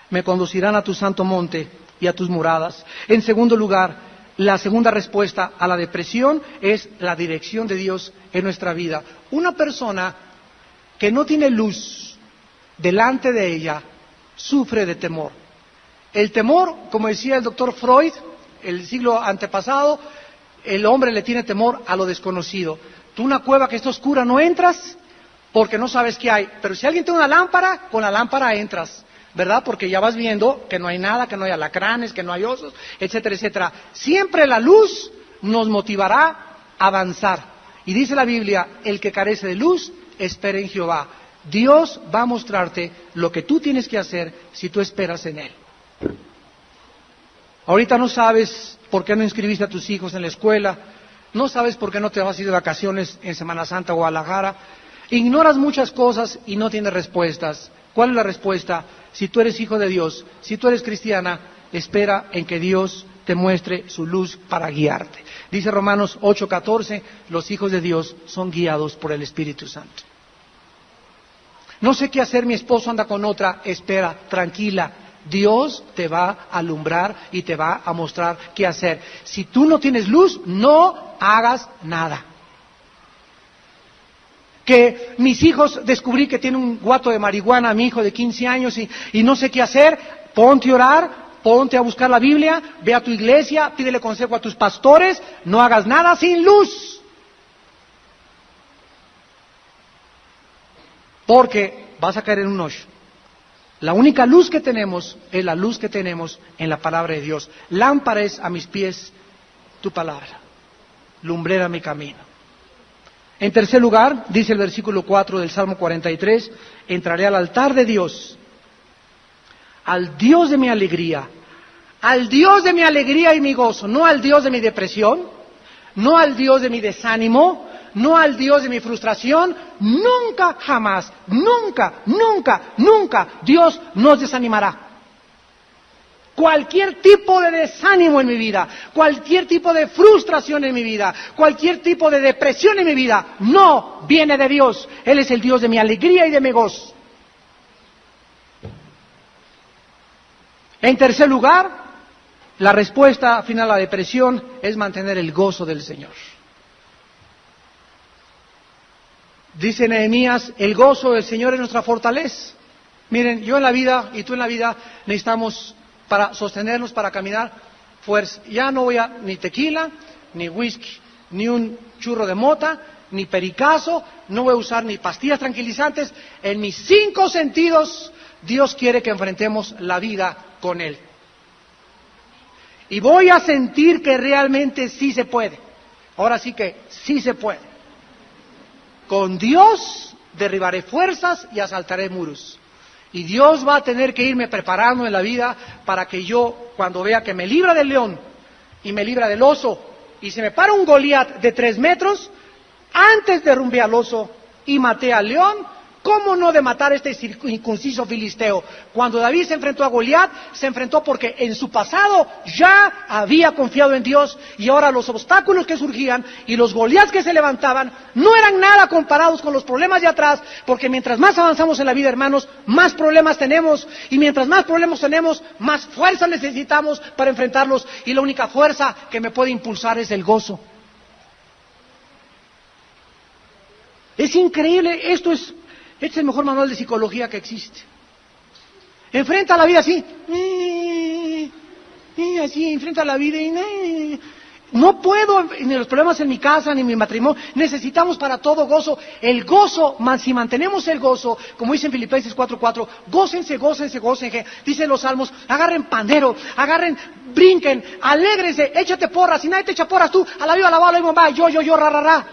me conducirán a tu santo monte y a tus moradas. En segundo lugar, la segunda respuesta a la depresión es la dirección de Dios en nuestra vida. Una persona que no tiene luz delante de ella sufre de temor. El temor, como decía el doctor Freud, el siglo antepasado, el hombre le tiene temor a lo desconocido. Tú una cueva que está oscura no entras porque no sabes qué hay. Pero si alguien tiene una lámpara, con la lámpara entras, ¿verdad? Porque ya vas viendo que no hay nada, que no hay alacranes, que no hay osos, etcétera, etcétera. Siempre la luz nos motivará a avanzar. Y dice la Biblia, el que carece de luz, espera en Jehová. Dios va a mostrarte lo que tú tienes que hacer si tú esperas en Él. Ahorita no sabes por qué no inscribiste a tus hijos en la escuela, no sabes por qué no te vas a ir de vacaciones en Semana Santa a Guadalajara, ignoras muchas cosas y no tienes respuestas. ¿Cuál es la respuesta? Si tú eres hijo de Dios, si tú eres cristiana, espera en que Dios te muestre su luz para guiarte. Dice Romanos 8:14, los hijos de Dios son guiados por el Espíritu Santo. No sé qué hacer, mi esposo anda con otra, espera, tranquila. Dios te va a alumbrar y te va a mostrar qué hacer. Si tú no tienes luz, no hagas nada. Que mis hijos descubrí que tiene un guato de marihuana, mi hijo de 15 años, y no sé qué hacer, ponte a orar, ponte a buscar la Biblia, ve a tu iglesia, pídele consejo a tus pastores, no hagas nada sin luz. Porque vas a caer en un hoyo. La única luz que tenemos es la luz que tenemos en la palabra de Dios. Lámpara es a mis pies tu palabra, lumbrera mi camino. En tercer lugar, dice el versículo 4 del Salmo 43, entraré al altar de Dios, al Dios de mi alegría y mi gozo, no al Dios de mi depresión, no al Dios de mi desánimo, no al Dios de mi frustración. Nunca, jamás, nunca, nunca, nunca Dios nos desanimará. Cualquier tipo de desánimo en mi vida, cualquier tipo de frustración en mi vida, cualquier tipo de depresión en mi vida, no viene de Dios. Él es el Dios de mi alegría y de mi gozo. En tercer lugar, la respuesta final a la depresión es mantener el gozo del Señor. Dice Nehemías, el gozo del Señor es nuestra fortaleza. Miren, yo en la vida y tú en la vida necesitamos, para sostenernos, para caminar, fuerza. Ya no voy a ni tequila, ni whisky, ni un churro de mota, ni pericazo, no voy a usar ni pastillas tranquilizantes. En mis 5 sentidos, Dios quiere que enfrentemos la vida con Él. Y voy a sentir que realmente sí se puede. Ahora sí que sí se puede. Con Dios derribaré fuerzas y asaltaré muros. Y Dios va a tener que irme preparando en la vida para que yo, cuando vea que me libra del león y me libra del oso, y se me para un Goliat de 3 metros, antes derrumbé al oso y maté al león. ¿Cómo no de matar a este incircunciso filisteo? Cuando David se enfrentó a Goliat, se enfrentó porque en su pasado ya había confiado en Dios, y ahora los obstáculos que surgían y los Goliats que se levantaban no eran nada comparados con los problemas de atrás, porque mientras más avanzamos en la vida, hermanos, más problemas tenemos, y mientras más problemas tenemos, más fuerza necesitamos para enfrentarlos, y la única fuerza que me puede impulsar es el gozo. Es increíble, este es el mejor manual de psicología que existe. Enfrenta la vida así, así, enfrenta la vida y no puedo, ni los problemas en mi casa, ni mi matrimonio. Necesitamos para todo gozo. El gozo, si mantenemos el gozo, como dice en Filipenses 4:4, gócense, gócense, gócense. Dicen los salmos, agarren pandero, brinquen, alégrense, échate porras. Si nadie te echa porras, tú, a la viva, la bala, yo, ra, ra, ra.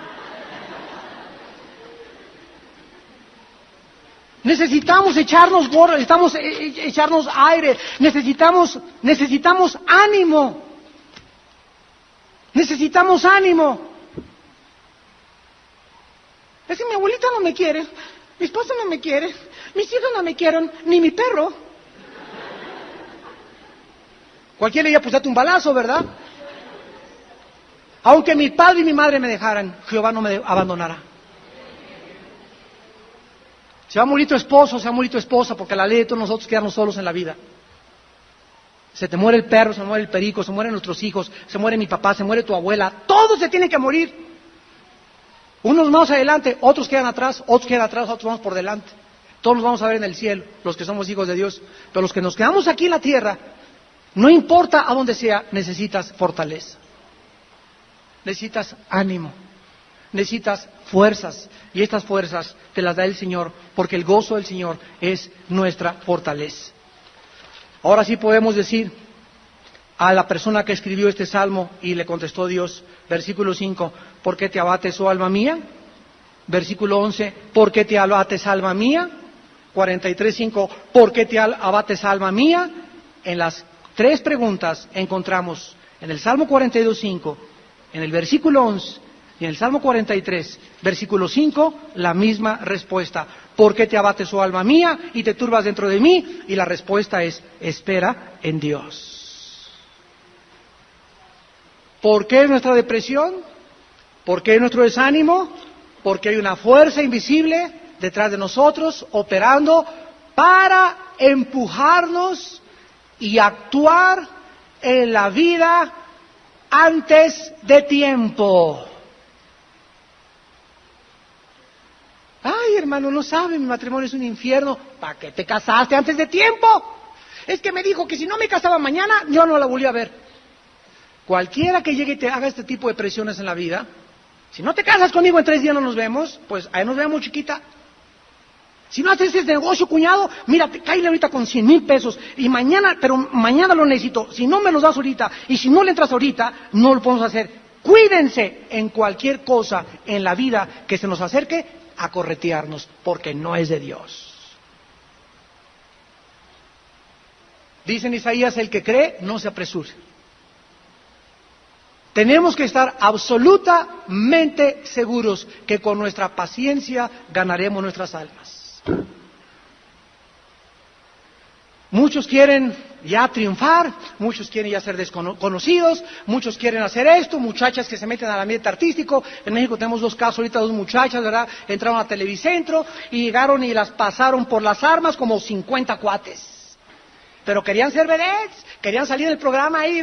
Necesitamos echarnos gorro, necesitamos echarnos aire, necesitamos ánimo. Necesitamos ánimo. Es que mi abuelita no me quiere, mi esposo no me quiere, mis hijos no me quieren, ni mi perro. Cualquiera ya pues date un balazo, ¿verdad? Aunque mi padre y mi madre me dejaran, Jehová no me abandonará. Se va a morir tu esposo, se va a morir tu esposa, porque la ley de todos nosotros quedarnos solos en la vida. Se te muere el perro, se muere el perico, se mueren nuestros hijos, se muere mi papá, se muere tu abuela. Todos se tienen que morir. Unos más adelante, otros quedan atrás, otros vamos por delante. Todos nos vamos a ver en el cielo, los que somos hijos de Dios. Pero los que nos quedamos aquí en la tierra, no importa a dónde sea, necesitas fortaleza. Necesitas ánimo. Necesitas fuerzas. Y estas fuerzas te las da el Señor, porque el gozo del Señor es nuestra fortaleza. Ahora sí podemos decir a la persona que escribió este salmo y le contestó Dios, versículo 5, ¿por qué te abates, oh alma mía? Versículo 11, ¿por qué te abates, alma mía? 43:5, ¿por qué te abates, alma mía? En las tres preguntas encontramos en el Salmo 42:5, en el versículo 11 y en el Salmo 43, versículo 5, la misma respuesta. ¿Por qué te abates, oh alma mía, y te turbas dentro de mí? Y la respuesta es, espera en Dios. ¿Por qué nuestra depresión? ¿Por qué nuestro desánimo? Porque hay una fuerza invisible detrás de nosotros, operando para empujarnos y actuar en la vida antes de tiempo. Ay, hermano, no sabe, mi matrimonio es un infierno. ¿Para qué te casaste antes de tiempo? Es que me dijo que si no me casaba mañana, yo no la volví a ver. Cualquiera que llegue y te haga este tipo de presiones en la vida, si no te casas conmigo en 3 días no nos vemos, pues ahí nos vemos, chiquita. Si no haces este negocio, cuñado, mira, cállale ahorita con 100,000 pesos y mañana, pero mañana lo necesito. Si no me los das ahorita y si no le entras ahorita, no lo podemos hacer. Cuídense en cualquier cosa en la vida que se nos acerque a corretearnos, porque no es de Dios. Dice en Isaías, el que cree no se apresure. Tenemos que estar absolutamente seguros que con nuestra paciencia ganaremos nuestras almas. Muchos quieren ya triunfar, muchos quieren ya ser desconocidos, muchos quieren hacer esto, muchachas que se meten al ambiente artístico. En México tenemos 2 casos ahorita, 2 muchachas, ¿verdad? Entraron a Televicentro y llegaron y las pasaron por las armas como 50 cuates. Pero querían ser vedettes, querían salir del programa ahí,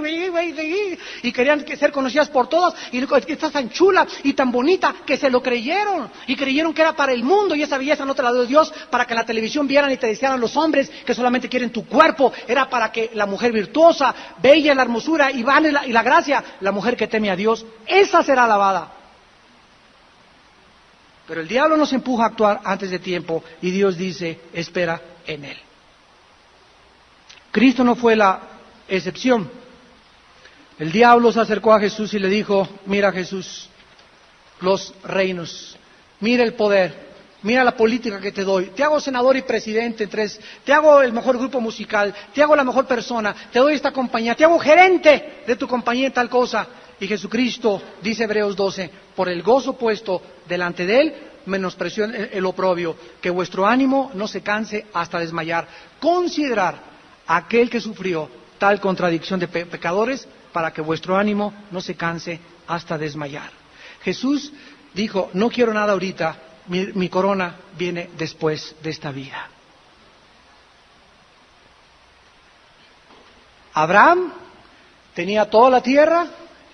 y querían ser conocidas por todos, y que estás tan chula y tan bonita, que se lo creyeron, y creyeron que era para el mundo, y esa belleza no te la dio Dios para que en la televisión vieran y te desearan los hombres que solamente quieren tu cuerpo. Era para que la mujer virtuosa, bella en la hermosura y vale y la gracia, la mujer que teme a Dios, esa será alabada. Pero el diablo nos empuja a actuar antes de tiempo, y Dios dice, espera en Él. Cristo no fue la excepción. El diablo se acercó a Jesús y le dijo, mira Jesús, los reinos, mira el poder, mira la política que te doy, te hago senador y presidente en 3, te hago el mejor grupo musical, te hago la mejor persona, te doy esta compañía, te hago gerente de tu compañía en tal cosa. Y Jesucristo, dice Hebreos 12, por el gozo puesto delante de Él, menospreció el oprobio, que vuestro ánimo no se canse hasta desmayar. Considerar aquel que sufrió tal contradicción de pecadores, para que vuestro ánimo no se canse hasta desmayar. Jesús dijo, no quiero nada ahorita, mi corona viene después de esta vida. Abraham tenía toda la tierra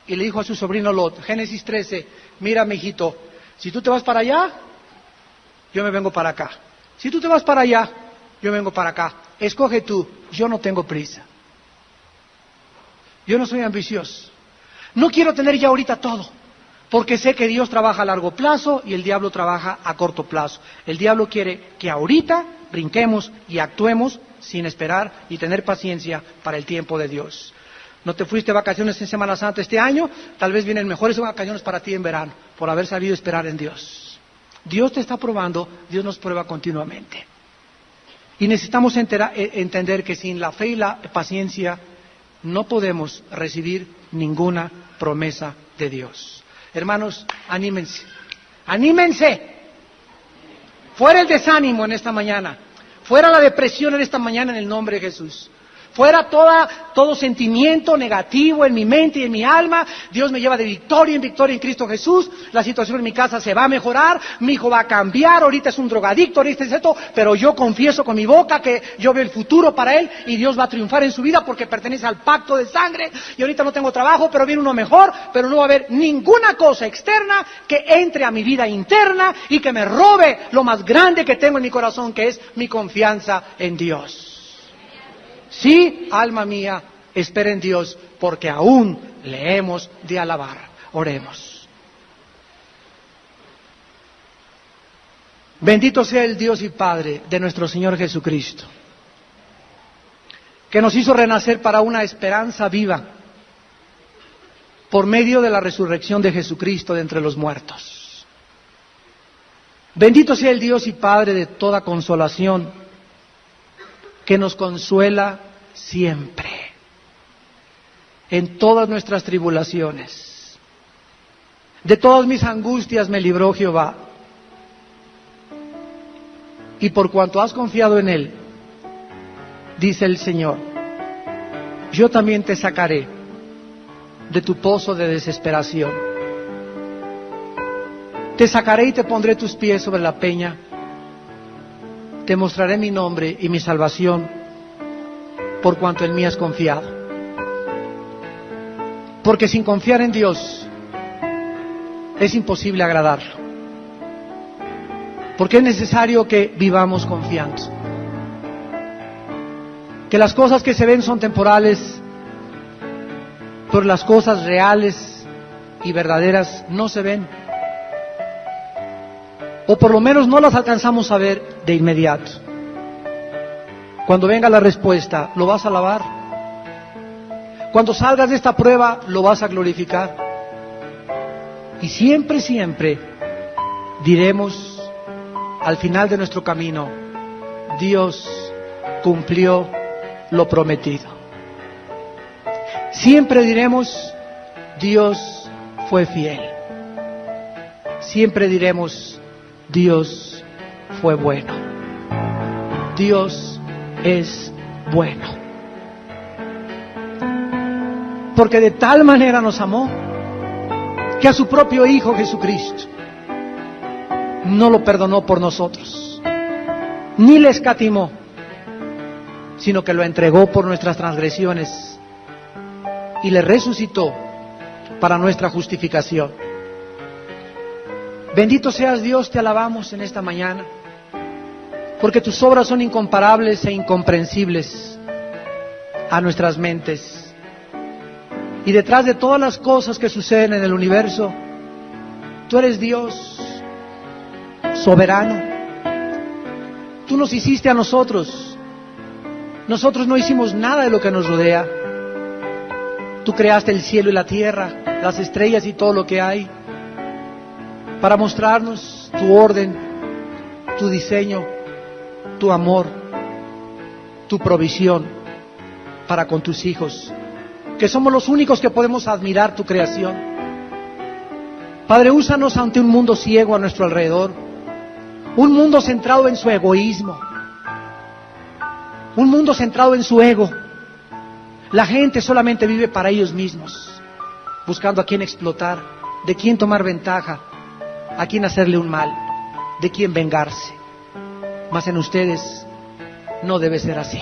y le dijo a su sobrino Lot, Génesis 13, mira, mijito, si tú te vas para allá, yo me vengo para acá. Si tú te vas para allá, yo vengo para acá. Escoge tú, yo no tengo prisa. Yo no soy ambicioso. No quiero tener ya ahorita todo, porque sé que Dios trabaja a largo plazo y el diablo trabaja a corto plazo. El diablo quiere que ahorita brinquemos y actuemos sin esperar y tener paciencia para el tiempo de Dios. No te fuiste de vacaciones en Semana Santa este año, tal vez vienen mejores vacaciones para ti en verano, por haber sabido esperar en Dios. Dios te está probando, Dios nos prueba continuamente. Y necesitamos entender que sin la fe y la paciencia no podemos recibir ninguna promesa de Dios. Hermanos, anímense. ¡Anímense! Fuera el desánimo en esta mañana. Fuera la depresión en esta mañana en el nombre de Jesús. Fuera todo sentimiento negativo en mi mente y en mi alma. Dios me lleva de victoria en Cristo Jesús. La situación en mi casa se va a mejorar. Mi hijo va a cambiar. Ahorita es un drogadicto, ahorita es esto. Pero yo confieso con mi boca que yo veo el futuro para él. Y Dios va a triunfar en su vida porque pertenece al pacto de sangre. Y ahorita no tengo trabajo, pero viene uno mejor. Pero no va a haber ninguna cosa externa que entre a mi vida interna y que me robe lo más grande que tengo en mi corazón, que es mi confianza en Dios. Sí, alma mía, espera en Dios, porque aún le hemos de alabar. Oremos. Bendito sea el Dios y Padre de nuestro Señor Jesucristo, que nos hizo renacer para una esperanza viva por medio de la resurrección de Jesucristo de entre los muertos. Bendito sea el Dios y Padre de toda consolación, que nos consuela siempre, en todas nuestras tribulaciones. De todas mis angustias me libró Jehová, y por cuanto has confiado en Él, dice el Señor, yo también te sacaré de tu pozo de desesperación. Te sacaré y te pondré tus pies sobre la peña. Te mostraré mi nombre y mi salvación, por cuanto en mí has confiado. Porque sin confiar en Dios es imposible agradarlo. Porque es necesario que vivamos confiando. Que las cosas que se ven son temporales, pero las cosas reales y verdaderas no se ven. O por lo menos no las alcanzamos a ver de inmediato. Cuando venga la respuesta, lo vas a alabar. Cuando salgas de esta prueba, lo vas a glorificar. Y siempre, siempre diremos al final de nuestro camino, Dios cumplió lo prometido. Siempre diremos, Dios fue fiel. Siempre diremos, Dios fue bueno. Dios es bueno. Porque de tal manera nos amó que a su propio Hijo Jesucristo no lo perdonó por nosotros, ni le escatimó, sino que lo entregó por nuestras transgresiones y le resucitó para nuestra justificación. Bendito seas Dios, te alabamos en esta mañana, porque tus obras son incomparables e incomprensibles a nuestras mentes. Y detrás de todas las cosas que suceden en el universo, tú eres Dios soberano. Tú nos hiciste a nosotros. Nosotros no hicimos nada de lo que nos rodea. Tú creaste el cielo y la tierra, las estrellas y todo lo que hay, para mostrarnos tu orden, tu diseño, tu amor, tu provisión para con tus hijos, que somos los únicos que podemos admirar tu creación. Padre, úsanos ante un mundo ciego a nuestro alrededor, un mundo centrado en su egoísmo, un mundo centrado en su ego. La gente solamente vive para ellos mismos, buscando a quién explotar, de quién tomar ventaja, a quién hacerle un mal, de quién vengarse. Mas en ustedes no debe ser así.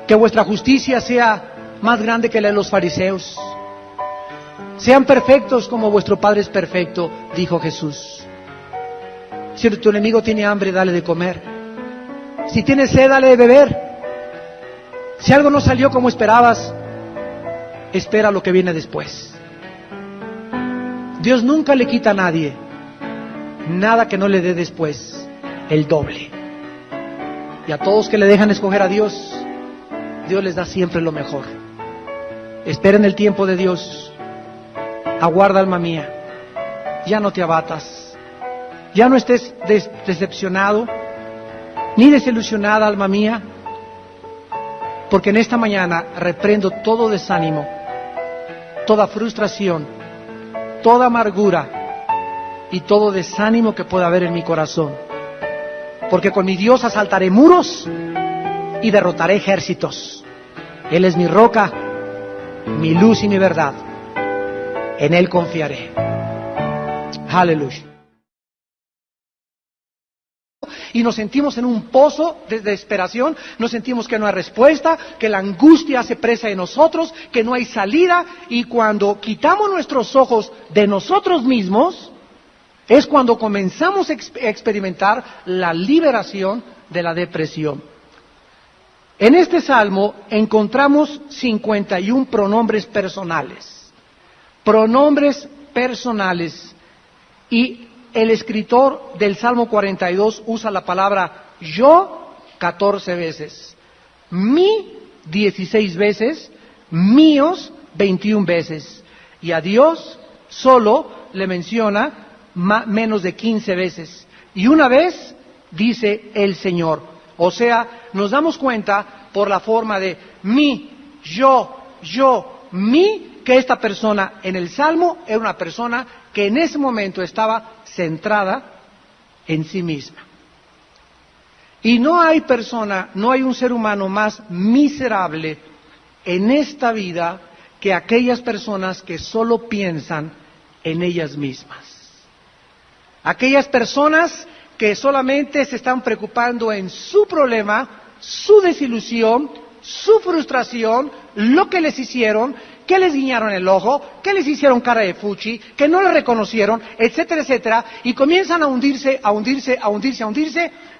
Que vuestra justicia sea más grande que la de los fariseos. Sean perfectos como vuestro Padre es perfecto, dijo Jesús. Si tu enemigo tiene hambre, dale de comer. Si tiene sed, dale de beber. Si algo no salió como esperabas, espera lo que viene después. Dios nunca le quita a nadie nada que no le dé después el doble. Y a todos que le dejan escoger a Dios, Dios les da siempre lo mejor. Esperen el tiempo de Dios. Aguarda, alma mía. Ya no te abatas. Ya no estés decepcionado, ni desilusionada, alma mía, porque en esta mañana reprendo todo desánimo, toda frustración, toda amargura y todo desánimo que pueda haber en mi corazón. Porque con mi Dios asaltaré muros y derrotaré ejércitos. Él es mi roca, mi luz y mi verdad. En Él confiaré. Aleluya. Y nos sentimos en un pozo de desesperación, nos sentimos que no hay respuesta, que la angustia se presa de nosotros, que no hay salida, y cuando quitamos nuestros ojos de nosotros mismos, es cuando comenzamos a experimentar la liberación de la depresión. En este salmo encontramos 51 pronombres personales. Pronombres personales. Y el escritor del Salmo 42 usa la palabra yo 14 veces, mi 16 veces, míos 21 veces. Y a Dios solo le menciona menos de 15 veces. Y una vez dice el Señor. O sea, nos damos cuenta por la forma de mi, yo, mi, que esta persona en el Salmo era una persona que en ese momento estaba centrada en sí misma. Y no hay persona, no hay un ser humano más miserable en esta vida que aquellas personas que solo piensan en ellas mismas. Aquellas personas que solamente se están preocupando en su problema, su desilusión, su frustración, lo que les hicieron, que les guiñaron el ojo, que les hicieron cara de fuchi, que no les reconocieron, etcétera, etcétera, y comienzan a hundirse,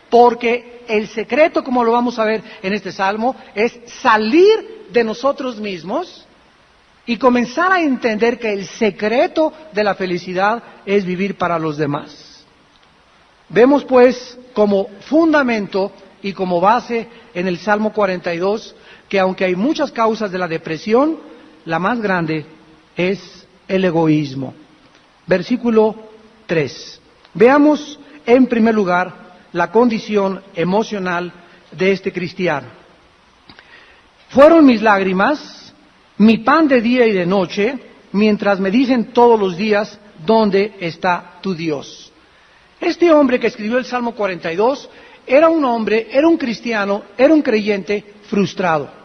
porque el secreto, como lo vamos a ver en este salmo, es salir de nosotros mismos y comenzar a entender que el secreto de la felicidad es vivir para los demás. Vemos pues como fundamento y como base en el Salmo 42 que aunque hay muchas causas de la depresión, la más grande es el egoísmo. Versículo 3. Veamos en primer lugar la condición emocional de este cristiano. Fueron mis lágrimas, mi pan de día y de noche, mientras me dicen todos los días, ¿dónde está tu Dios? Este hombre que escribió el Salmo 42 era un hombre, era un cristiano, era un creyente frustrado.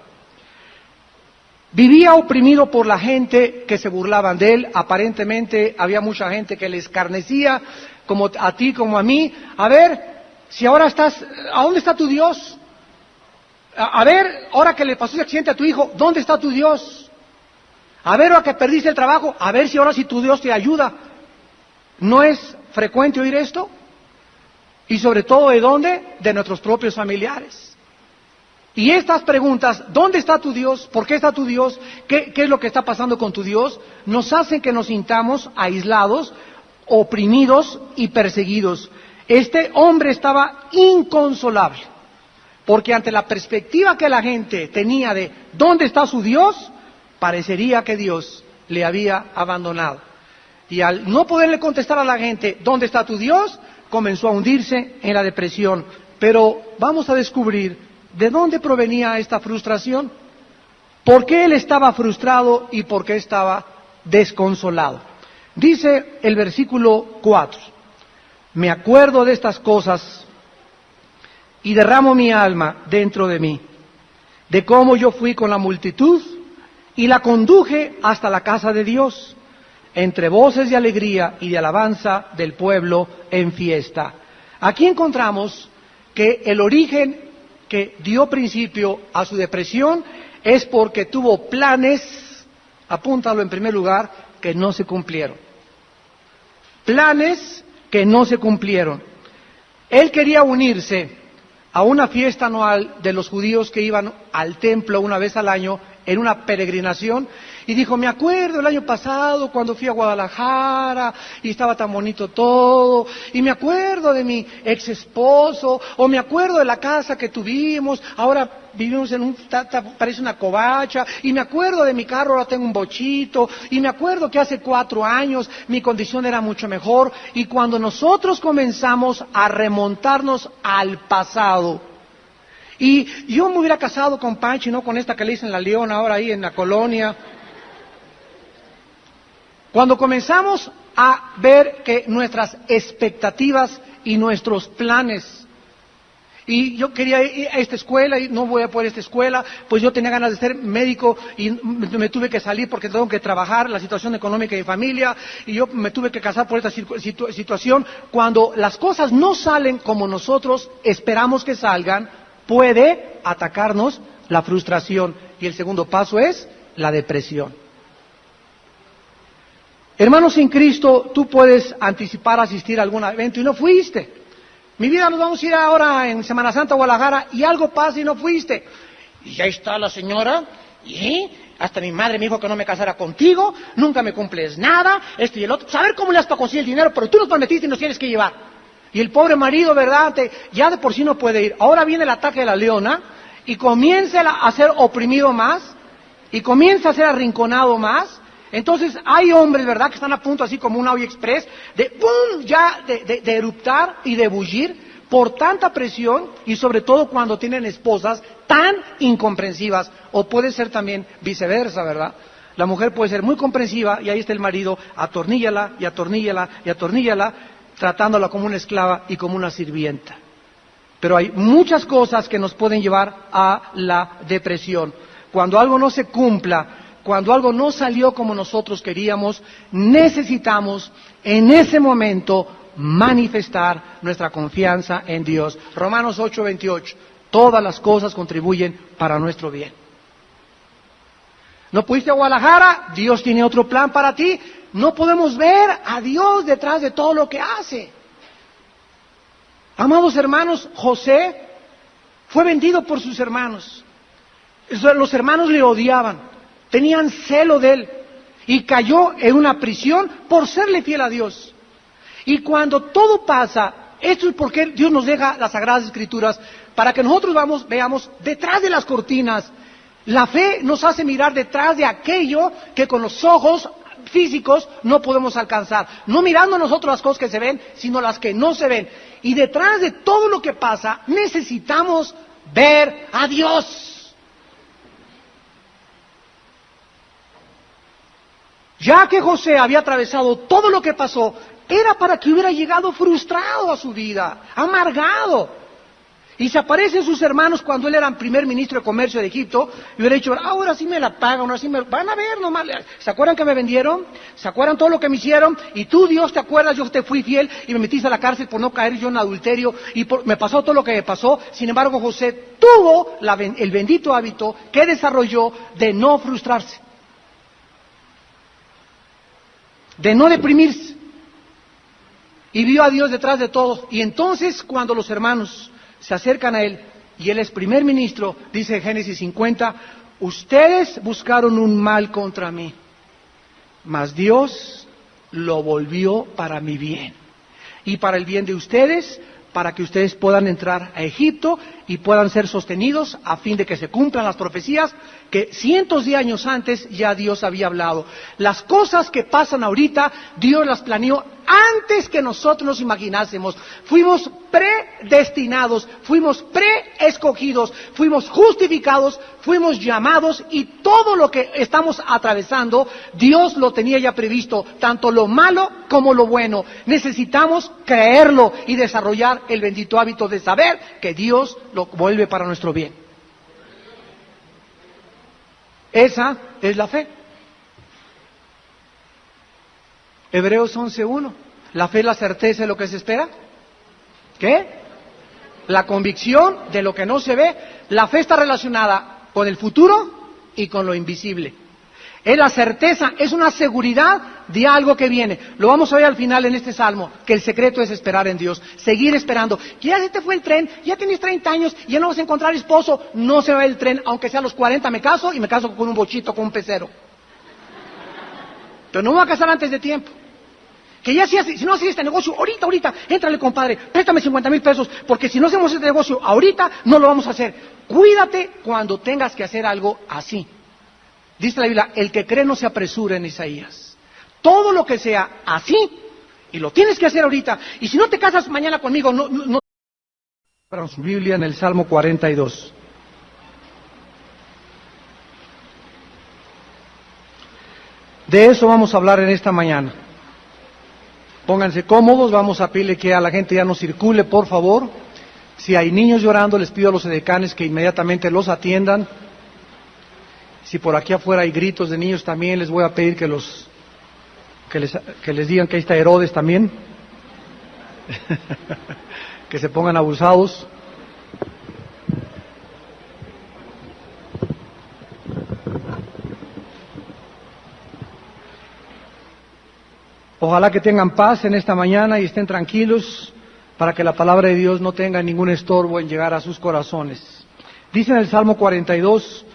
Vivía oprimido por la gente que se burlaban de él. Aparentemente había mucha gente que le escarnecía, como a ti, como a mí. A ver, si ahora estás, ¿a dónde está tu Dios? A ver, ahora que le pasó ese accidente a tu hijo, ¿dónde está tu Dios? A ver, ahora que perdiste el trabajo, a ver si ahora sí tu Dios te ayuda. ¿No es frecuente oír esto? Y sobre todo, ¿de dónde? De nuestros propios familiares. Y estas preguntas, ¿dónde está tu Dios? ¿Por qué está tu Dios? ¿Qué es lo que está pasando con tu Dios? Nos hacen que nos sintamos aislados, oprimidos y perseguidos. Este hombre estaba inconsolable, porque ante la perspectiva que la gente tenía de ¿dónde está su Dios?, parecería que Dios le había abandonado. Y al no poderle contestar a la gente ¿dónde está tu Dios?, comenzó a hundirse en la depresión. Pero vamos a descubrir ¿de dónde provenía esta frustración? ¿Por qué él estaba frustrado y por qué estaba desconsolado? Dice el versículo 4, me acuerdo de estas cosas y derramo mi alma dentro de mí, de cómo yo fui con la multitud y la conduje hasta la casa de Dios, entre voces de alegría y de alabanza del pueblo en fiesta. Aquí encontramos que el origen que dio principio a su depresión es porque tuvo planes, apúntalo en primer lugar, que no se cumplieron. Planes que no se cumplieron. Él quería unirse a una fiesta anual de los judíos que iban al templo una vez al año en una peregrinación y dijo, me acuerdo el año pasado cuando fui a Guadalajara y estaba tan bonito todo, y me acuerdo de mi ex esposo, o me acuerdo de la casa que tuvimos, ahora vivimos en parece una covacha, y me acuerdo de mi carro, ahora tengo un bochito, y me acuerdo que hace 4 años mi condición era mucho mejor, y cuando nosotros comenzamos a remontarnos al pasado, y yo me hubiera casado con Panchi, no con esta que le dicen la Leona ahora ahí en la colonia. Cuando comenzamos a ver que nuestras expectativas y nuestros planes, y yo quería ir a esta escuela y no voy a poder a esta escuela, pues yo tenía ganas de ser médico y me tuve que salir porque tengo que trabajar, la situación económica de mi familia, y yo me tuve que casar por esta situación. Cuando las cosas no salen como nosotros esperamos que salgan, puede atacarnos la frustración, y el segundo paso es la depresión. Hermanos en Cristo, tú puedes anticipar asistir a algún evento y no fuiste. Mi vida, nos vamos a ir ahora en Semana Santa a Guadalajara y algo pasa y no fuiste. Y ya está la señora, y hasta mi madre me dijo que no me casara contigo, nunca me cumples nada, esto y el otro. Saber cómo le has para conseguir el dinero, pero tú nos prometiste y nos tienes que llevar. Y el pobre marido, ¿verdad? Ya de por sí no puede ir. Ahora viene el ataque de la leona y comienza a ser oprimido más y comienza a ser arrinconado más. Entonces hay hombres, ¿verdad?, que están a punto, así como un AliExpress, de ¡pum!, ya de eruptar y de bullir por tanta presión, y sobre todo cuando tienen esposas tan incomprensivas, o puede ser también viceversa, ¿verdad? La mujer puede ser muy comprensiva y ahí está el marido, atorníllala y atorníllala y atorníllala, tratándola como una esclava y como una sirvienta. Pero hay muchas cosas que nos pueden llevar a la depresión. Cuando algo no se cumpla, cuando algo no salió como nosotros queríamos, necesitamos en ese momento manifestar nuestra confianza en Dios. Romanos 8:28, todas las cosas contribuyen para nuestro bien. ¿No pudiste a Guadalajara? Dios tiene otro plan para ti. No podemos ver a Dios detrás de todo lo que hace. Amados hermanos, José fue vendido por sus hermanos. Los hermanos le odiaban, tenían celo de él, y cayó en una prisión por serle fiel a Dios. Y cuando todo pasa, esto es porque Dios nos deja las Sagradas Escrituras, para que nosotros veamos detrás de las cortinas. La fe nos hace mirar detrás de aquello que con los ojos físicos no podemos alcanzar, no mirando nosotros las cosas que se ven, sino las que no se ven. Y detrás de todo lo que pasa, necesitamos ver a Dios. Ya que José había atravesado todo lo que pasó, era para que hubiera llegado frustrado a su vida, amargado. Y se aparecen sus hermanos cuando él era primer ministro de comercio de Egipto, y hubiera dicho, ahora sí me la pagan, ahora sí me van a ver nomás. ¿Se acuerdan que me vendieron? ¿Se acuerdan todo lo que me hicieron? Y tú, Dios, ¿te acuerdas? Yo te fui fiel y me metiste a la cárcel por no caer yo en adulterio, y me pasó todo lo que me pasó. Sin embargo, José tuvo el bendito hábito que desarrolló de no frustrarse, de no deprimirse, y vio a Dios detrás de todo. Y entonces, cuando los hermanos se acercan a él, y él es primer ministro, dice Génesis 50, ustedes buscaron un mal contra mí, mas Dios lo volvió para mi bien, y para el bien de ustedes, para que ustedes puedan entrar a Egipto y puedan ser sostenidos a fin de que se cumplan las profecías que cientos de años antes ya Dios había hablado. Las cosas que pasan ahorita, Dios las planeó antes que nosotros nos imaginásemos. Fuimos predestinados, fuimos preescogidos, fuimos justificados, fuimos llamados, y todo lo que estamos atravesando, Dios lo tenía ya previsto, tanto lo malo como lo bueno. Necesitamos creerlo y desarrollar el bendito hábito de saber que Dios lo vuelve para nuestro bien. Esa es la fe. Hebreos 11:1. La fe es la certeza de lo que se espera. ¿Qué? La convicción de lo que no se ve. La fe está relacionada con el futuro y con lo invisible. Es la certeza, es una seguridad de algo que viene. Lo vamos a ver al final en este salmo, que el secreto es esperar en Dios, seguir esperando. Que ya se te fue el tren, ya tienes 30 años, ya no vas a encontrar esposo, no se va el tren, aunque sea a los 40 me caso y me caso con un bochito, con un pecero. Pero no me voy a casar antes de tiempo. Que ya si no haces este negocio, ahorita, éntrale compadre, préstame 50,000 pesos, porque si no hacemos este negocio ahorita, no lo vamos a hacer. Cuídate cuando tengas que hacer algo así. Dice la Biblia, el que cree no se apresura en Isaías. Todo lo que sea así, y lo tienes que hacer ahorita, y si no te casas mañana conmigo, no. Para su Biblia en el Salmo 42. De eso vamos a hablar en esta mañana. Pónganse cómodos, vamos a pedirle que a la gente ya no circule, por favor. Si hay niños llorando, les pido a los edecanes que inmediatamente los atiendan. Si por aquí afuera hay gritos de niños también, les voy a pedir que les digan que ahí está Herodes también. Que se pongan abusados. Ojalá que tengan paz en esta mañana y estén tranquilos para que la palabra de Dios no tenga ningún estorbo en llegar a sus corazones. Dice en el Salmo 42,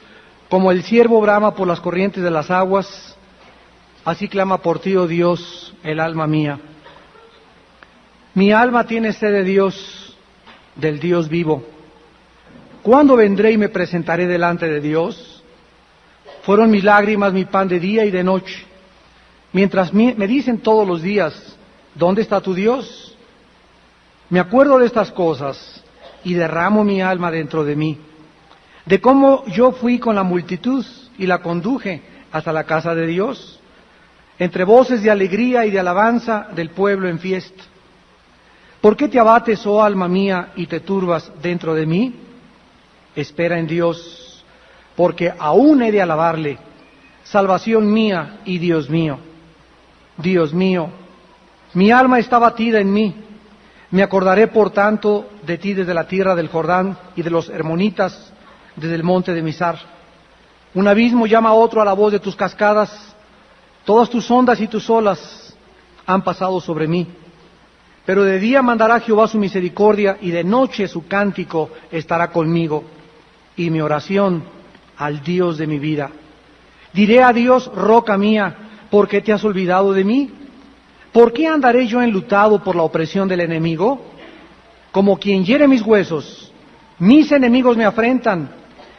como el ciervo brama por las corrientes de las aguas, así clama por ti, oh Dios, el alma mía. Mi alma tiene sed de Dios, del Dios vivo. ¿Cuándo vendré y me presentaré delante de Dios? Fueron mis lágrimas mi pan de día y de noche. Mientras me dicen todos los días, ¿dónde está tu Dios? Me acuerdo de estas cosas y derramo mi alma dentro de mí, de cómo yo fui con la multitud y la conduje hasta la casa de Dios, entre voces de alegría y de alabanza del pueblo en fiesta. ¿Por qué te abates, oh alma mía, y te turbas dentro de mí? Espera en Dios, porque aún he de alabarle, salvación mía y Dios mío. Dios mío, mi alma está batida en mí. Me acordaré, por tanto, de ti desde la tierra del Jordán y de los hermonitas desde el monte de Mizar. Un abismo llama a otro a la voz de tus cascadas. Todas tus ondas y tus olas han pasado sobre mí. Pero de día mandará Jehová su misericordia y de noche su cántico estará conmigo y mi oración al Dios de mi vida. Diré a Dios, roca mía, ¿por qué te has olvidado de mí? ¿Por qué andaré yo enlutado por la opresión del enemigo? Como quien hiere mis huesos, mis enemigos me afrentan,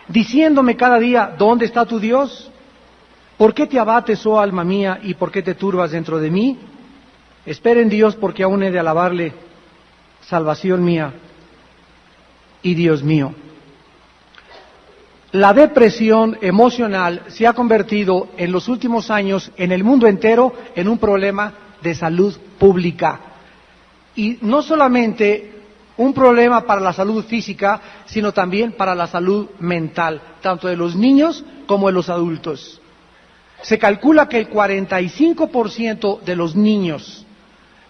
diciéndome cada día, ¿dónde está tu Dios? ¿Por qué te abates, oh alma mía, y por qué te turbas dentro de mí? Espera en Dios, porque aún he de alabarle, salvación mía y Dios mío. La depresión emocional se ha convertido en los últimos años en el mundo entero en un problema de salud pública. Y no solamente un problema para la salud física, sino también para la salud mental, tanto de los niños como de los adultos. Se calcula que el 45% de los niños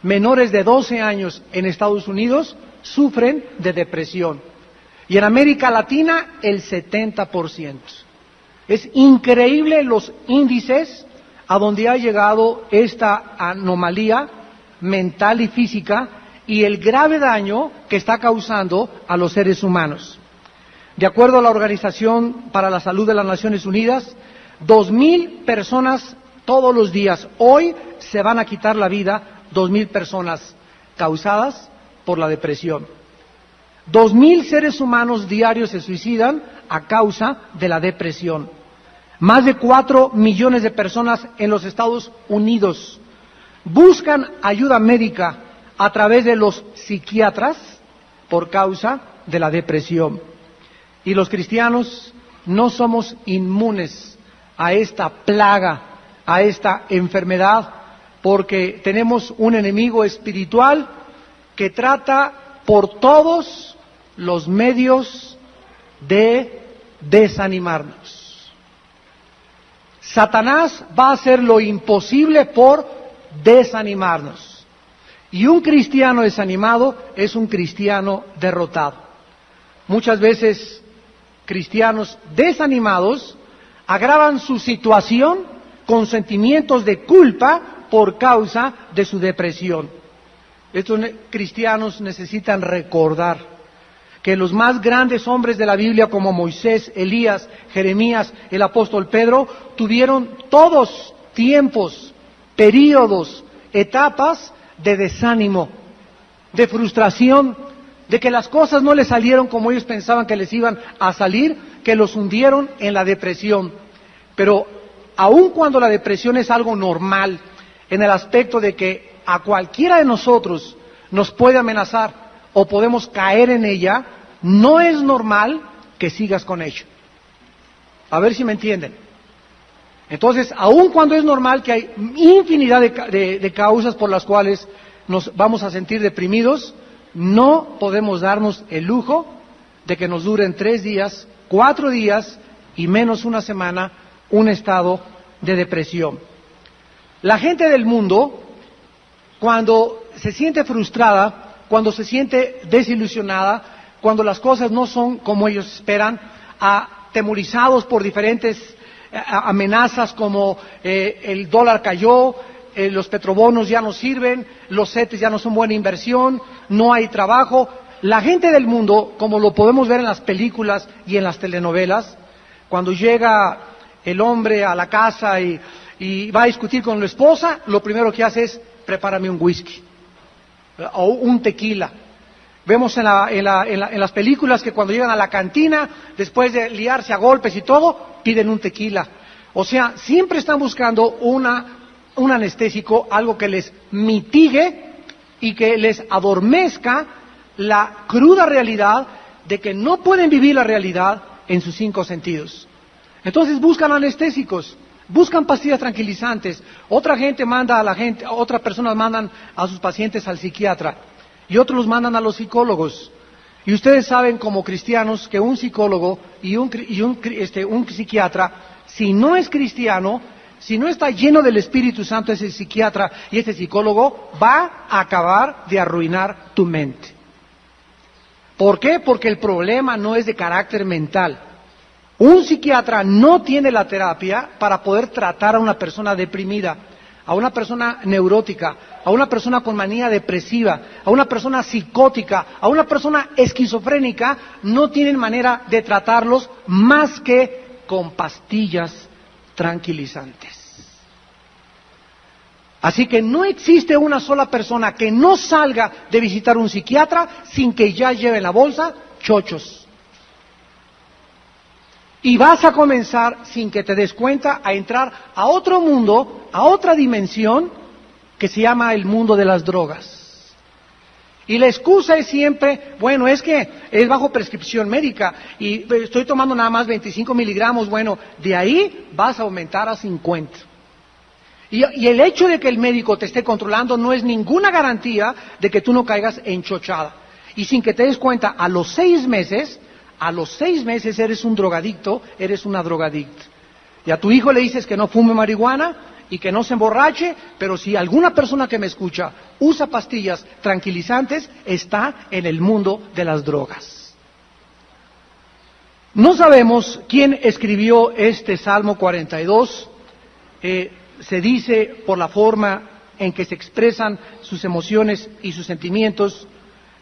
menores de 12 años en Estados Unidos sufren de depresión. Y en América Latina, el 70%. Es increíble los índices a donde ha llegado esta anomalía mental y física y el grave daño que está causando a los seres humanos. De acuerdo a la Organización para la Salud de las Naciones Unidas, 2,000 personas todos los días, hoy se van a quitar la vida 2,000 personas causadas por la depresión. 2,000 seres humanos diarios se suicidan a causa de la depresión. Más de 4 millones de personas en los Estados Unidos buscan ayuda médica a través de los psiquiatras por causa de la depresión. Y los cristianos no somos inmunes a esta plaga, a esta enfermedad, porque tenemos un enemigo espiritual que trata por todos los medios de desanimarnos. Satanás va a hacer lo imposible por desanimarnos. Y un cristiano desanimado es un cristiano derrotado. Muchas veces cristianos desanimados agravan su situación con sentimientos de culpa por causa de su depresión. Estos cristianos necesitan recordar que los más grandes hombres de la Biblia, como Moisés, Elías, Jeremías, el apóstol Pedro, tuvieron todos tiempos, períodos, etapas de desánimo, de frustración, de que las cosas no les salieron como ellos pensaban que les iban a salir, que los hundieron en la depresión. Pero aun cuando la depresión es algo normal, en el aspecto de que a cualquiera de nosotros nos puede amenazar o podemos caer en ella, no es normal que sigas con ella. A ver si me entienden. Entonces, aun cuando es normal que hay infinidad de causas por las cuales nos vamos a sentir deprimidos, no podemos darnos el lujo de que nos duren 3 días, 4 días y menos una semana un estado de depresión. La gente del mundo, cuando se siente frustrada, cuando se siente desilusionada, cuando las cosas no son como ellos esperan, atemorizados por diferentes amenazas como el dólar cayó, los petrobonos ya no sirven, los CETES ya no son buena inversión, no hay trabajo. La gente del mundo, como lo podemos ver en las películas y en las telenovelas, cuando llega el hombre a la casa y va a discutir con la esposa, lo primero que hace es: prepárame un whisky o un tequila. Vemos en las películas que cuando llegan a la cantina, después de liarse a golpes y todo, piden un tequila. O sea, siempre están buscando un anestésico, algo que les mitigue y que les adormezca la cruda realidad de que no pueden vivir la realidad en sus 5 sentidos. Entonces buscan anestésicos, buscan pastillas tranquilizantes. Otras personas mandan a sus pacientes al psiquiatra y otros los mandan a los psicólogos. Y ustedes saben como cristianos que un psicólogo y un psiquiatra, si no es cristiano, si no está lleno del Espíritu Santo, ese psiquiatra y ese psicólogo va a acabar de arruinar tu mente. ¿Por qué? Porque el problema no es de carácter mental. Un psiquiatra no tiene la terapia para poder tratar a una persona deprimida, a una persona neurótica, a una persona con manía depresiva, a una persona psicótica, a una persona esquizofrénica. No tienen manera de tratarlos más que con pastillas tranquilizantes. Así que no existe una sola persona que no salga de visitar un psiquiatra sin que ya lleve en la bolsa chochos. Y vas a comenzar, sin que te des cuenta, a entrar a otro mundo, a otra dimensión, que se llama el mundo de las drogas. Y la excusa es siempre: bueno, es que es bajo prescripción médica y estoy tomando nada más 25 miligramos. Bueno, de ahí vas a aumentar a 50. Y el hecho de que el médico te esté controlando no es ninguna garantía de que tú no caigas en chochada. Y sin que te des cuenta, a los 6 meses eres un drogadicto, eres una drogadicta. Y a tu hijo le dices que no fume marihuana y que no se emborrache, pero si alguna persona que me escucha usa pastillas tranquilizantes, está en el mundo de las drogas. No sabemos quién escribió este Salmo 42. Se dice, por la forma en que se expresan sus emociones y sus sentimientos,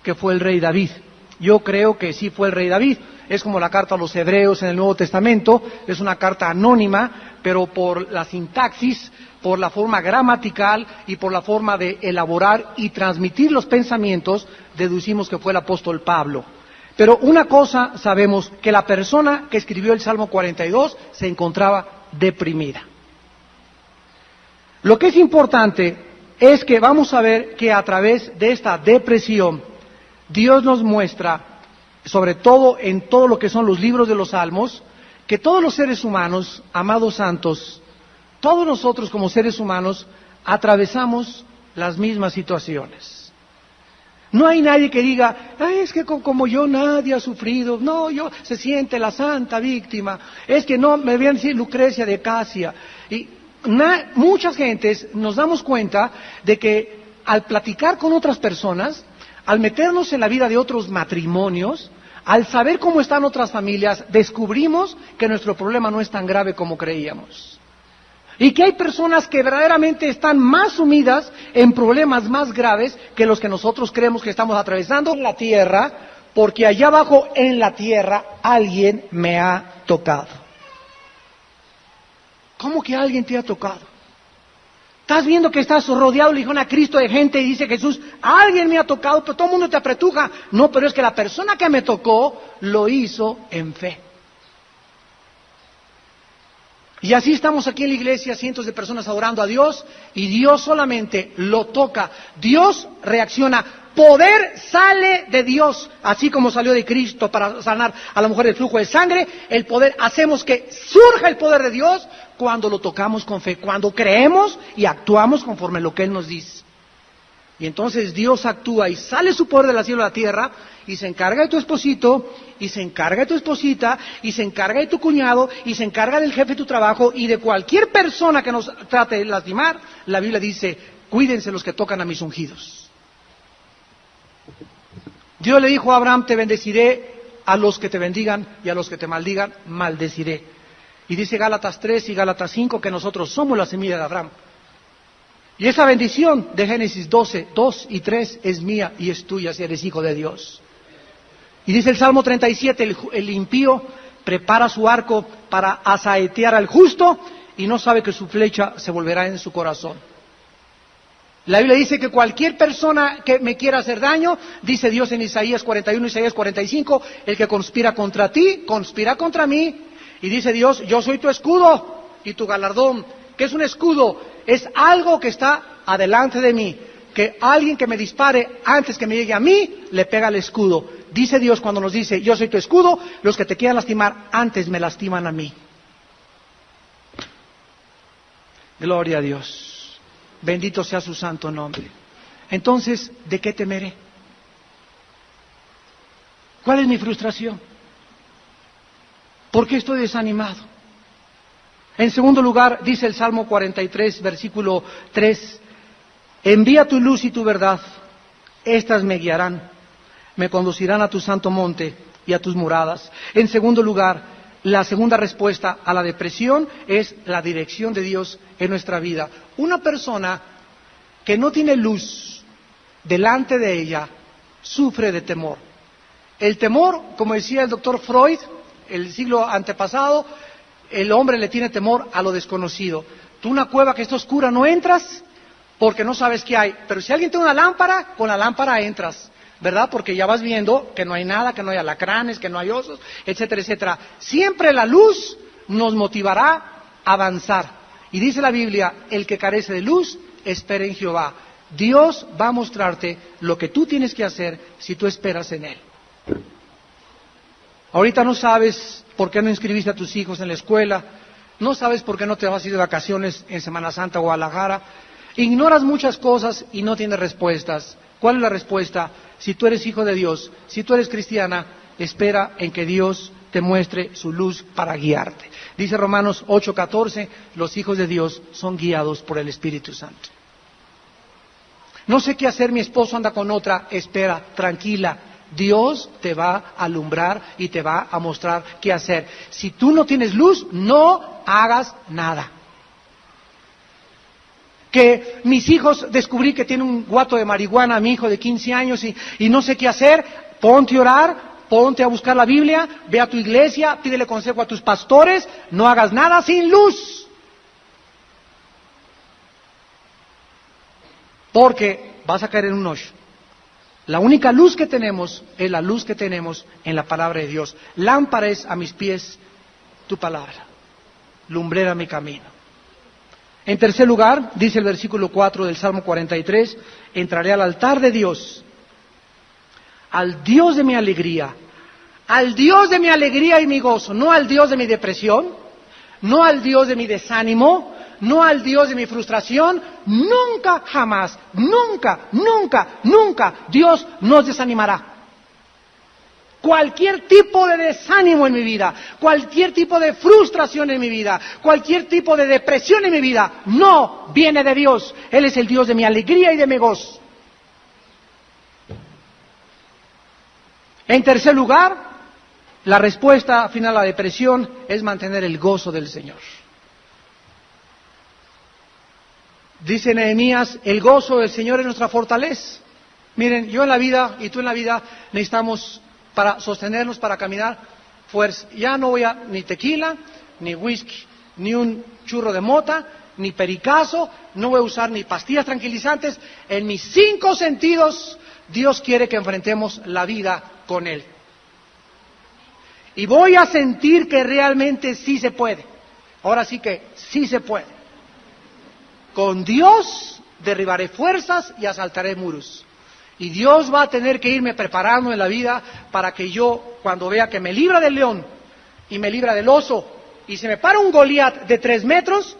que fue el rey David. Yo creo que sí fue el rey David. Es como la carta a los Hebreos en el Nuevo Testamento, es una carta anónima, pero por la sintaxis, por la forma gramatical y por la forma de elaborar y transmitir los pensamientos, deducimos que fue el apóstol Pablo. Pero una cosa sabemos, que la persona que escribió el Salmo 42 se encontraba deprimida. Lo que es importante es que vamos a ver que a través de esta depresión, Dios nos muestra, sobre todo en todo lo que son los libros de los Salmos, que todos los seres humanos, amados santos, todos nosotros como seres humanos, atravesamos las mismas situaciones. No hay nadie que diga: ay, es que como yo nadie ha sufrido. No, se siente la santa víctima. Es que no, me voy a decir Lucrecia de Casia. Y muchas gentes nos damos cuenta de que al platicar con otras personas, al meternos en la vida de otros matrimonios, al saber cómo están otras familias, descubrimos que nuestro problema no es tan grave como creíamos. Y que hay personas que verdaderamente están más sumidas en problemas más graves que los que nosotros creemos que estamos atravesando en la tierra, porque allá abajo en la tierra alguien me ha tocado. ¿Cómo que alguien te ha tocado? Estás viendo que estás rodeado, Legión a Cristo, de gente y dice Jesús, alguien me ha tocado, pero todo el mundo te apretuja. No, pero es que la persona que me tocó lo hizo en fe. Y así estamos aquí en la iglesia, cientos de personas adorando a Dios, y Dios solamente lo toca. Dios reacciona. Poder sale de Dios, así como salió de Cristo para sanar a la mujer del flujo de sangre. El poder, hacemos que surja el poder de Dios cuando lo tocamos con fe, cuando creemos y actuamos conforme a lo que Él nos dice. Y entonces Dios actúa y sale su poder de la cielo a la tierra y se encarga de tu esposito, y se encarga de tu esposita, y se encarga de tu cuñado, y se encarga del jefe de tu trabajo y de cualquier persona que nos trate de lastimar. La Biblia dice, cuídense los que tocan a mis ungidos. Dios le dijo a Abraham, te bendeciré, a los que te bendigan y a los que te maldigan, maldeciré. Y dice Gálatas 3 y Gálatas 5 que nosotros somos la semilla de Abraham. Y esa bendición de Génesis 12, 2 y 3 es mía y es tuya si eres hijo de Dios. Y dice el Salmo 37, el impío prepara su arco para asaetear al justo y no sabe que su flecha se volverá en su corazón. La Biblia dice que cualquier persona que me quiera hacer daño, dice Dios en Isaías 41, Isaías 45, el que conspira contra ti, conspira contra mí. Y dice Dios, yo soy tu escudo y tu galardón. ¿Qué es un escudo? Es algo que está adelante de mí, que alguien que me dispare antes que me llegue a mí, le pega el escudo. Dice Dios cuando nos dice, yo soy tu escudo, los que te quieran lastimar antes me lastiman a mí. Gloria a Dios. Bendito sea su santo nombre. Entonces, ¿de qué temeré? ¿Cuál es mi frustración? ¿Por qué estoy desanimado? En segundo lugar, dice el Salmo 43, versículo 3, envía tu luz y tu verdad, estas me guiarán, me conducirán a tu santo monte y a tus moradas. En segundo lugar, la segunda respuesta a la depresión es la dirección de Dios en nuestra vida. Una persona que no tiene luz delante de ella sufre de temor. El temor, como decía el doctor Freud, el siglo antepasado, el hombre le tiene temor a lo desconocido. Tú una cueva que está oscura no entras porque no sabes qué hay. Pero si alguien tiene una lámpara, con la lámpara entras, ¿verdad? Porque ya vas viendo que no hay nada, que no hay alacranes, que no hay osos, etcétera, etcétera. Siempre la luz nos motivará a avanzar. Y dice la Biblia, el que carece de luz, espera en Jehová. Dios va a mostrarte lo que tú tienes que hacer si tú esperas en Él. Ahorita no sabes por qué no inscribiste a tus hijos en la escuela, no sabes por qué no te vas a ir de vacaciones en Semana Santa o Guadalajara, ignoras muchas cosas y no tienes respuestas. ¿Cuál es la respuesta? Si tú eres hijo de Dios, si tú eres cristiana, espera en que Dios te muestre su luz para guiarte. Dice Romanos 8:14, los hijos de Dios son guiados por el Espíritu Santo. No sé qué hacer, mi esposo anda con otra, espera, tranquila. Dios te va a alumbrar y te va a mostrar qué hacer. Si tú no tienes luz, no hagas nada. Que mis hijos descubrí que tiene un guato de marihuana, mi hijo de 15 años, y no sé qué hacer, ponte a orar, ponte a buscar la Biblia, ve a tu iglesia, pídele consejo a tus pastores, no hagas nada sin luz. Porque vas a caer en un hoyo. La única luz que tenemos es la luz que tenemos en la palabra de Dios. Lámpara es a mis pies tu palabra, lumbrera mi camino. En tercer lugar, dice el versículo 4 del Salmo 43, entraré al altar de Dios, al Dios de mi alegría y mi gozo, no al Dios de mi depresión, no al Dios de mi desánimo, no al Dios de mi frustración. Nunca, jamás, nunca, nunca, nunca Dios nos desanimará. Cualquier tipo de desánimo en mi vida, cualquier tipo de frustración en mi vida, cualquier tipo de depresión en mi vida, no viene de Dios. Él es el Dios de mi alegría y de mi gozo. En tercer lugar, la respuesta final a la depresión es mantener el gozo del Señor. Dice Nehemías, el gozo del Señor es nuestra fortaleza. Miren, yo en la vida y tú en la vida necesitamos, para sostenernos, para caminar, fuerza. Ya no voy a ni tequila, ni whisky, ni un churro de mota, ni pericazo, no voy a usar ni pastillas tranquilizantes. En mis 5 sentidos, Dios quiere que enfrentemos la vida con Él. Y voy a sentir que realmente sí se puede. Ahora sí que sí se puede. Con Dios derribaré fuerzas y asaltaré muros. Y Dios va a tener que irme preparando en la vida para que yo, cuando vea que me libra del león y me libra del oso, y se me para un Goliat de 3 metros,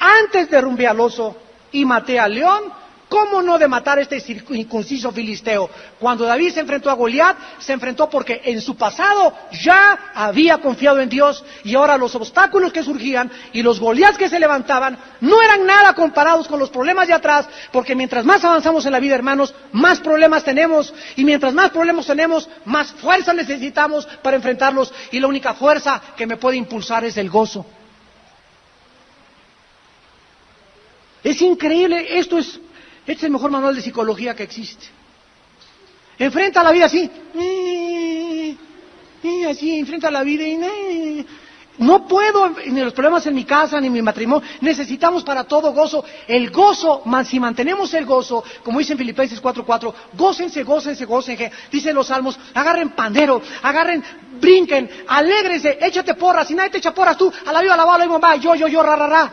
antes derrumbé al oso y maté al león, ¿cómo no de matar a este incircunciso filisteo? Cuando David se enfrentó a Goliat, se enfrentó porque en su pasado ya había confiado en Dios, y ahora los obstáculos que surgían y los Goliats que se levantaban no eran nada comparados con los problemas de atrás, porque mientras más avanzamos en la vida, hermanos, más problemas tenemos, y mientras más problemas tenemos, más fuerza necesitamos para enfrentarlos, y la única fuerza que me puede impulsar es el gozo. Es increíble, este es el mejor manual de psicología que existe. Enfrenta la vida así, así, enfrenta la vida y no puedo, ni los problemas en mi casa, ni en mi matrimonio, necesitamos para todo gozo. El gozo, si mantenemos el gozo, como dice en Filipenses 4:4, gócense, gócense, gócense, dicen los salmos, agarren pandero, brinquen, alégrense, échate porras, si nadie te echa porras tú, a la viva, a la bala, y mamá, yo, ra, ra, ra.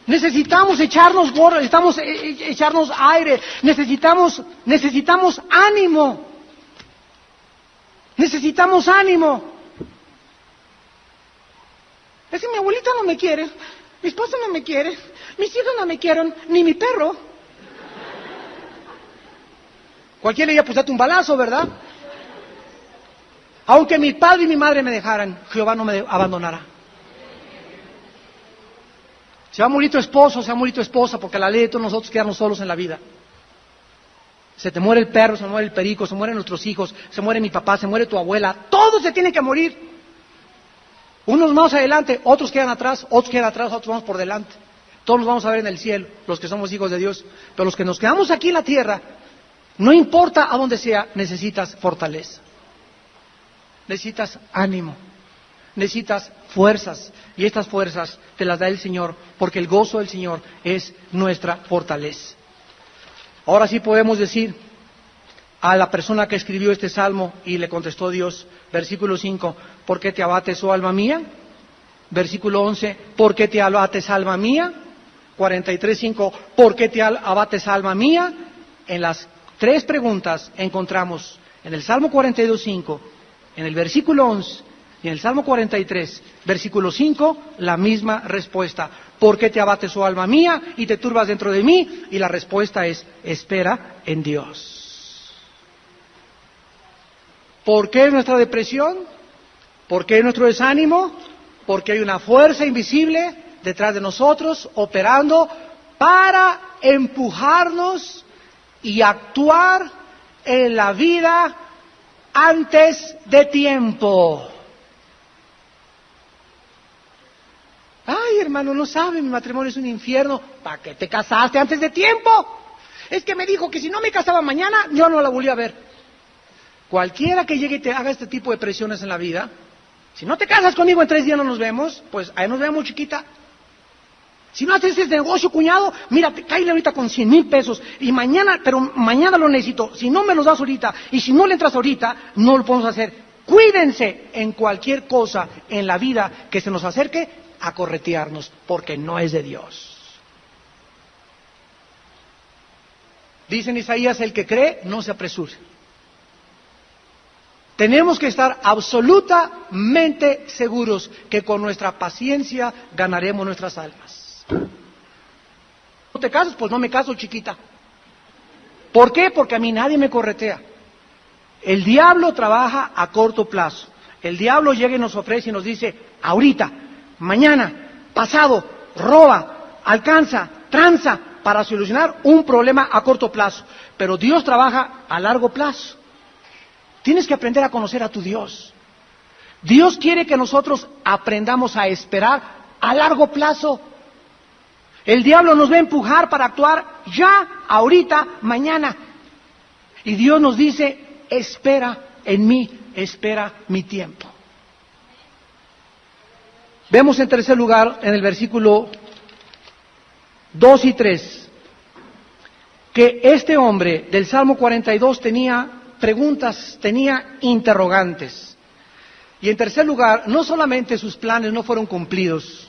Necesitamos echarnos gorro, necesitamos echarnos aire, necesitamos ánimo. Necesitamos ánimo. Es que mi abuelita no me quiere, mi esposa no me quiere, mis hijos no me quieren, ni mi perro. Cualquiera diría, pues date un balazo, ¿verdad? Aunque mi padre y mi madre me dejaran, Jehová no me abandonará. Se va a morir tu esposo, se va a morir tu esposa, porque la ley de todos nosotros quedarnos solos en la vida. Se te muere el perro, se muere el perico, se mueren nuestros hijos, se muere mi papá, se muere tu abuela, todos se tienen que morir. Unos más adelante, otros quedan atrás, otros vamos por delante. Todos nos vamos a ver en el cielo, los que somos hijos de Dios. Pero los que nos quedamos aquí en la tierra, no importa a dónde sea, necesitas fortaleza. Necesitas ánimo. Necesitas fuerzas, y estas fuerzas te las da el Señor, porque el gozo del Señor es nuestra fortaleza. Ahora sí podemos decir a la persona que escribió este salmo, y le contestó Dios, versículo 5, ¿por qué te abates, oh alma mía? Versículo 11, ¿por qué te abates, alma mía? 43:5, ¿por qué te abates, alma mía? En las 3 preguntas encontramos en el Salmo 42:5, en el versículo 11, y en el Salmo 43, versículo 5, la misma respuesta. ¿Por qué te abates, oh alma mía, y te turbas dentro de mí? Y la respuesta es, espera en Dios. ¿Por qué nuestra depresión? ¿Por qué nuestro desánimo? Porque hay una fuerza invisible detrás de nosotros, operando para empujarnos y actuar en la vida antes de tiempo. Ay, hermano, no sabe, mi matrimonio es un infierno. ¿Para qué te casaste antes de tiempo? Es que me dijo que si no me casaba mañana, yo no la volví a ver. Cualquiera que llegue y te haga este tipo de presiones en la vida, si no te casas conmigo en 3 días no nos vemos, pues ahí nos vemos, chiquita. Si no haces ese negocio, cuñado, mira, cállale ahorita con 100,000 pesos, y mañana, pero mañana lo necesito. Si no me los das ahorita, y si no le entras ahorita, no lo podemos hacer. Cuídense en cualquier cosa en la vida que se nos acerque a corretearnos, porque no es de Dios. Dice en Isaías, el que cree, no se apresure. Tenemos que estar absolutamente seguros que con nuestra paciencia ganaremos nuestras almas. ¿No te casas? Pues no me caso, chiquita. ¿Por qué? Porque a mí nadie me corretea. El diablo trabaja a corto plazo. El diablo llega y nos ofrece y nos dice, ahorita, mañana, pasado, roba, alcanza, tranza, para solucionar un problema a corto plazo. Pero Dios trabaja a largo plazo. Tienes que aprender a conocer a tu Dios. Dios quiere que nosotros aprendamos a esperar a largo plazo. El diablo nos va a empujar para actuar ya, ahorita, mañana. Y Dios nos dice, espera en mí, espera mi tiempo. Vemos en tercer lugar, en el versículo 2 y 3, que este hombre del Salmo 42 tenía preguntas, tenía interrogantes. Y en tercer lugar, no solamente sus planes no fueron cumplidos,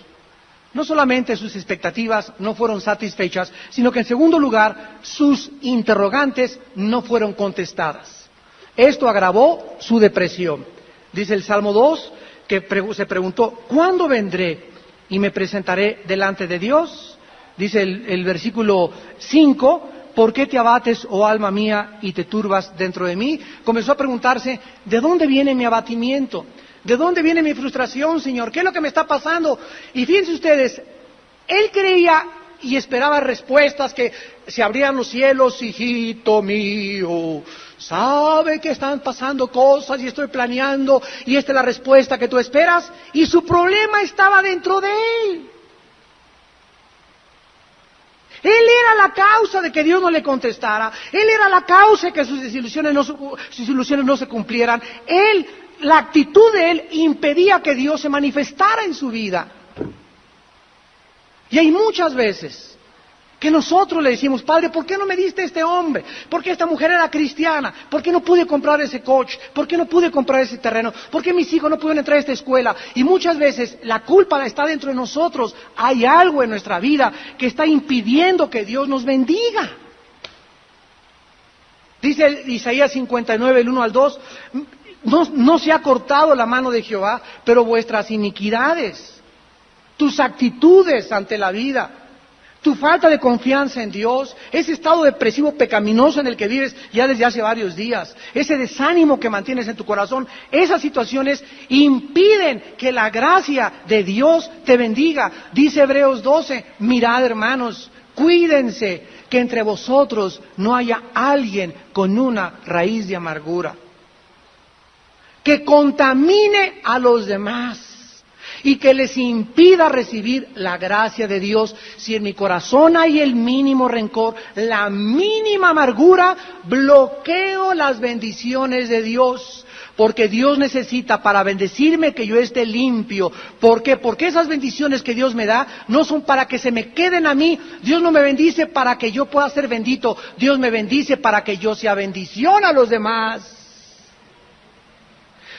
no solamente sus expectativas no fueron satisfechas, sino que en segundo lugar, sus interrogantes no fueron contestadas. Esto agravó su depresión. Dice el Salmo 2, que se preguntó, ¿cuándo vendré y me presentaré delante de Dios? Dice el versículo 5, ¿por qué te abates, oh alma mía, y te turbas dentro de mí? Comenzó a preguntarse, ¿de dónde viene mi abatimiento? ¿De dónde viene mi frustración, Señor? ¿Qué es lo que me está pasando? Y fíjense ustedes, él creía y esperaba respuestas, que se abrían los cielos, hijito mío, sabe que están pasando cosas y estoy planeando, y esta es la respuesta que tú esperas, y su problema estaba dentro de él. Él era la causa de que Dios no le contestara, él era la causa de que sus ilusiones no se cumplieran, la actitud de él impedía que Dios se manifestara en su vida. Y hay muchas veces que nosotros le decimos, Padre, ¿por qué no me diste este hombre? ¿Por qué esta mujer era cristiana? ¿Por qué no pude comprar ese coche? ¿Por qué no pude comprar ese terreno? ¿Por qué mis hijos no pudieron entrar a esta escuela? Y muchas veces la culpa está dentro de nosotros. Hay algo en nuestra vida que está impidiendo que Dios nos bendiga. Dice Isaías 59, el 1 al 2, no se ha cortado la mano de Jehová, pero vuestras iniquidades, tus actitudes ante la vida, tu falta de confianza en Dios, ese estado depresivo pecaminoso en el que vives ya desde hace varios días, ese desánimo que mantienes en tu corazón, esas situaciones impiden que la gracia de Dios te bendiga. Dice Hebreos 12, mirad hermanos, cuídense que entre vosotros no haya alguien con una raíz de amargura, que contamine a los demás y que les impida recibir la gracia de Dios. Si en mi corazón hay el mínimo rencor, la mínima amargura, bloqueo las bendiciones de Dios. Porque Dios necesita para bendecirme que yo esté limpio. ¿Por qué? Porque esas bendiciones que Dios me da no son para que se me queden a mí. Dios no me bendice para que yo pueda ser bendito. Dios me bendice para que yo sea bendición a los demás.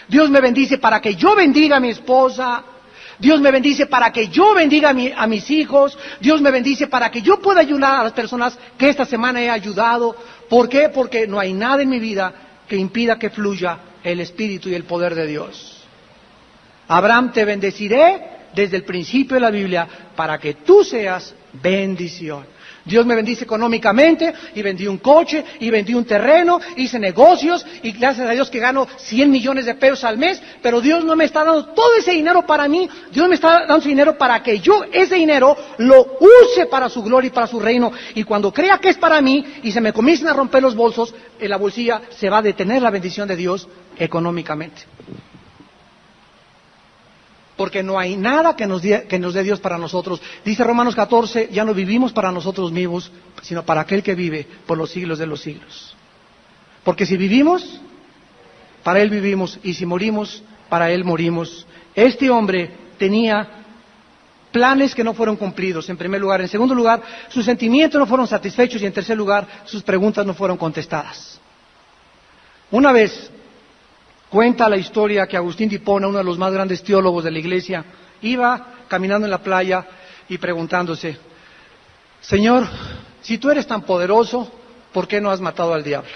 Dios me bendice para que yo bendiga a mi esposa. Dios me bendice para que yo bendiga a mis hijos. Dios me bendice para que yo pueda ayudar a las personas que esta semana he ayudado. ¿Por qué? Porque no hay nada en mi vida que impida que fluya el Espíritu y el poder de Dios. Abraham, te bendeciré desde el principio de la Biblia para que tú seas bendición. Dios me bendice económicamente, y vendí un coche, y vendí un terreno, hice negocios, y gracias a Dios que gano 100 millones de pesos al mes, pero Dios no me está dando todo ese dinero para mí, Dios me está dando ese dinero para que yo ese dinero lo use para su gloria y para su reino, y cuando crea que es para mí, y se me comiencen a romper los bolsos, en la bolsilla se va a detener la bendición de Dios económicamente. Porque no hay nada que nos dé Dios para nosotros. Dice Romanos 14, ya no vivimos para nosotros mismos, sino para aquel que vive por los siglos de los siglos. Porque si vivimos, para Él vivimos, y si morimos, para Él morimos. Este hombre tenía planes que no fueron cumplidos, en primer lugar. En segundo lugar, sus sentimientos no fueron satisfechos, y en tercer lugar, sus preguntas no fueron contestadas. Una vez, cuenta la historia que Agustín de Hipona, uno de los más grandes teólogos de la iglesia, iba caminando en la playa y preguntándose, Señor, si tú eres tan poderoso, ¿por qué no has matado al diablo?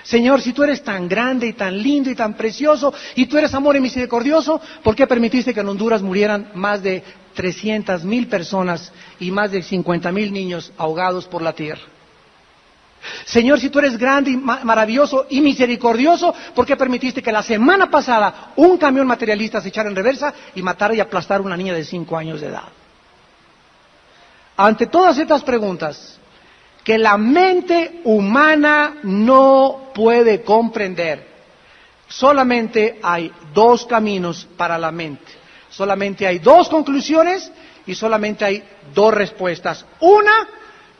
Señor, si tú eres tan grande y tan lindo y tan precioso, y tú eres amor y misericordioso, ¿por qué permitiste que en Honduras murieran más de 300,000 personas y más de 50,000 niños ahogados por la tierra? Señor, si tú eres grande y maravilloso y misericordioso, ¿por qué permitiste que la semana pasada un camión materialista se echara en reversa y matara y aplastara a una niña de 5 años de edad? Ante todas estas preguntas que la mente humana no puede comprender, solamente hay 2 caminos para la mente. Solamente hay dos conclusiones y solamente hay dos respuestas. Una,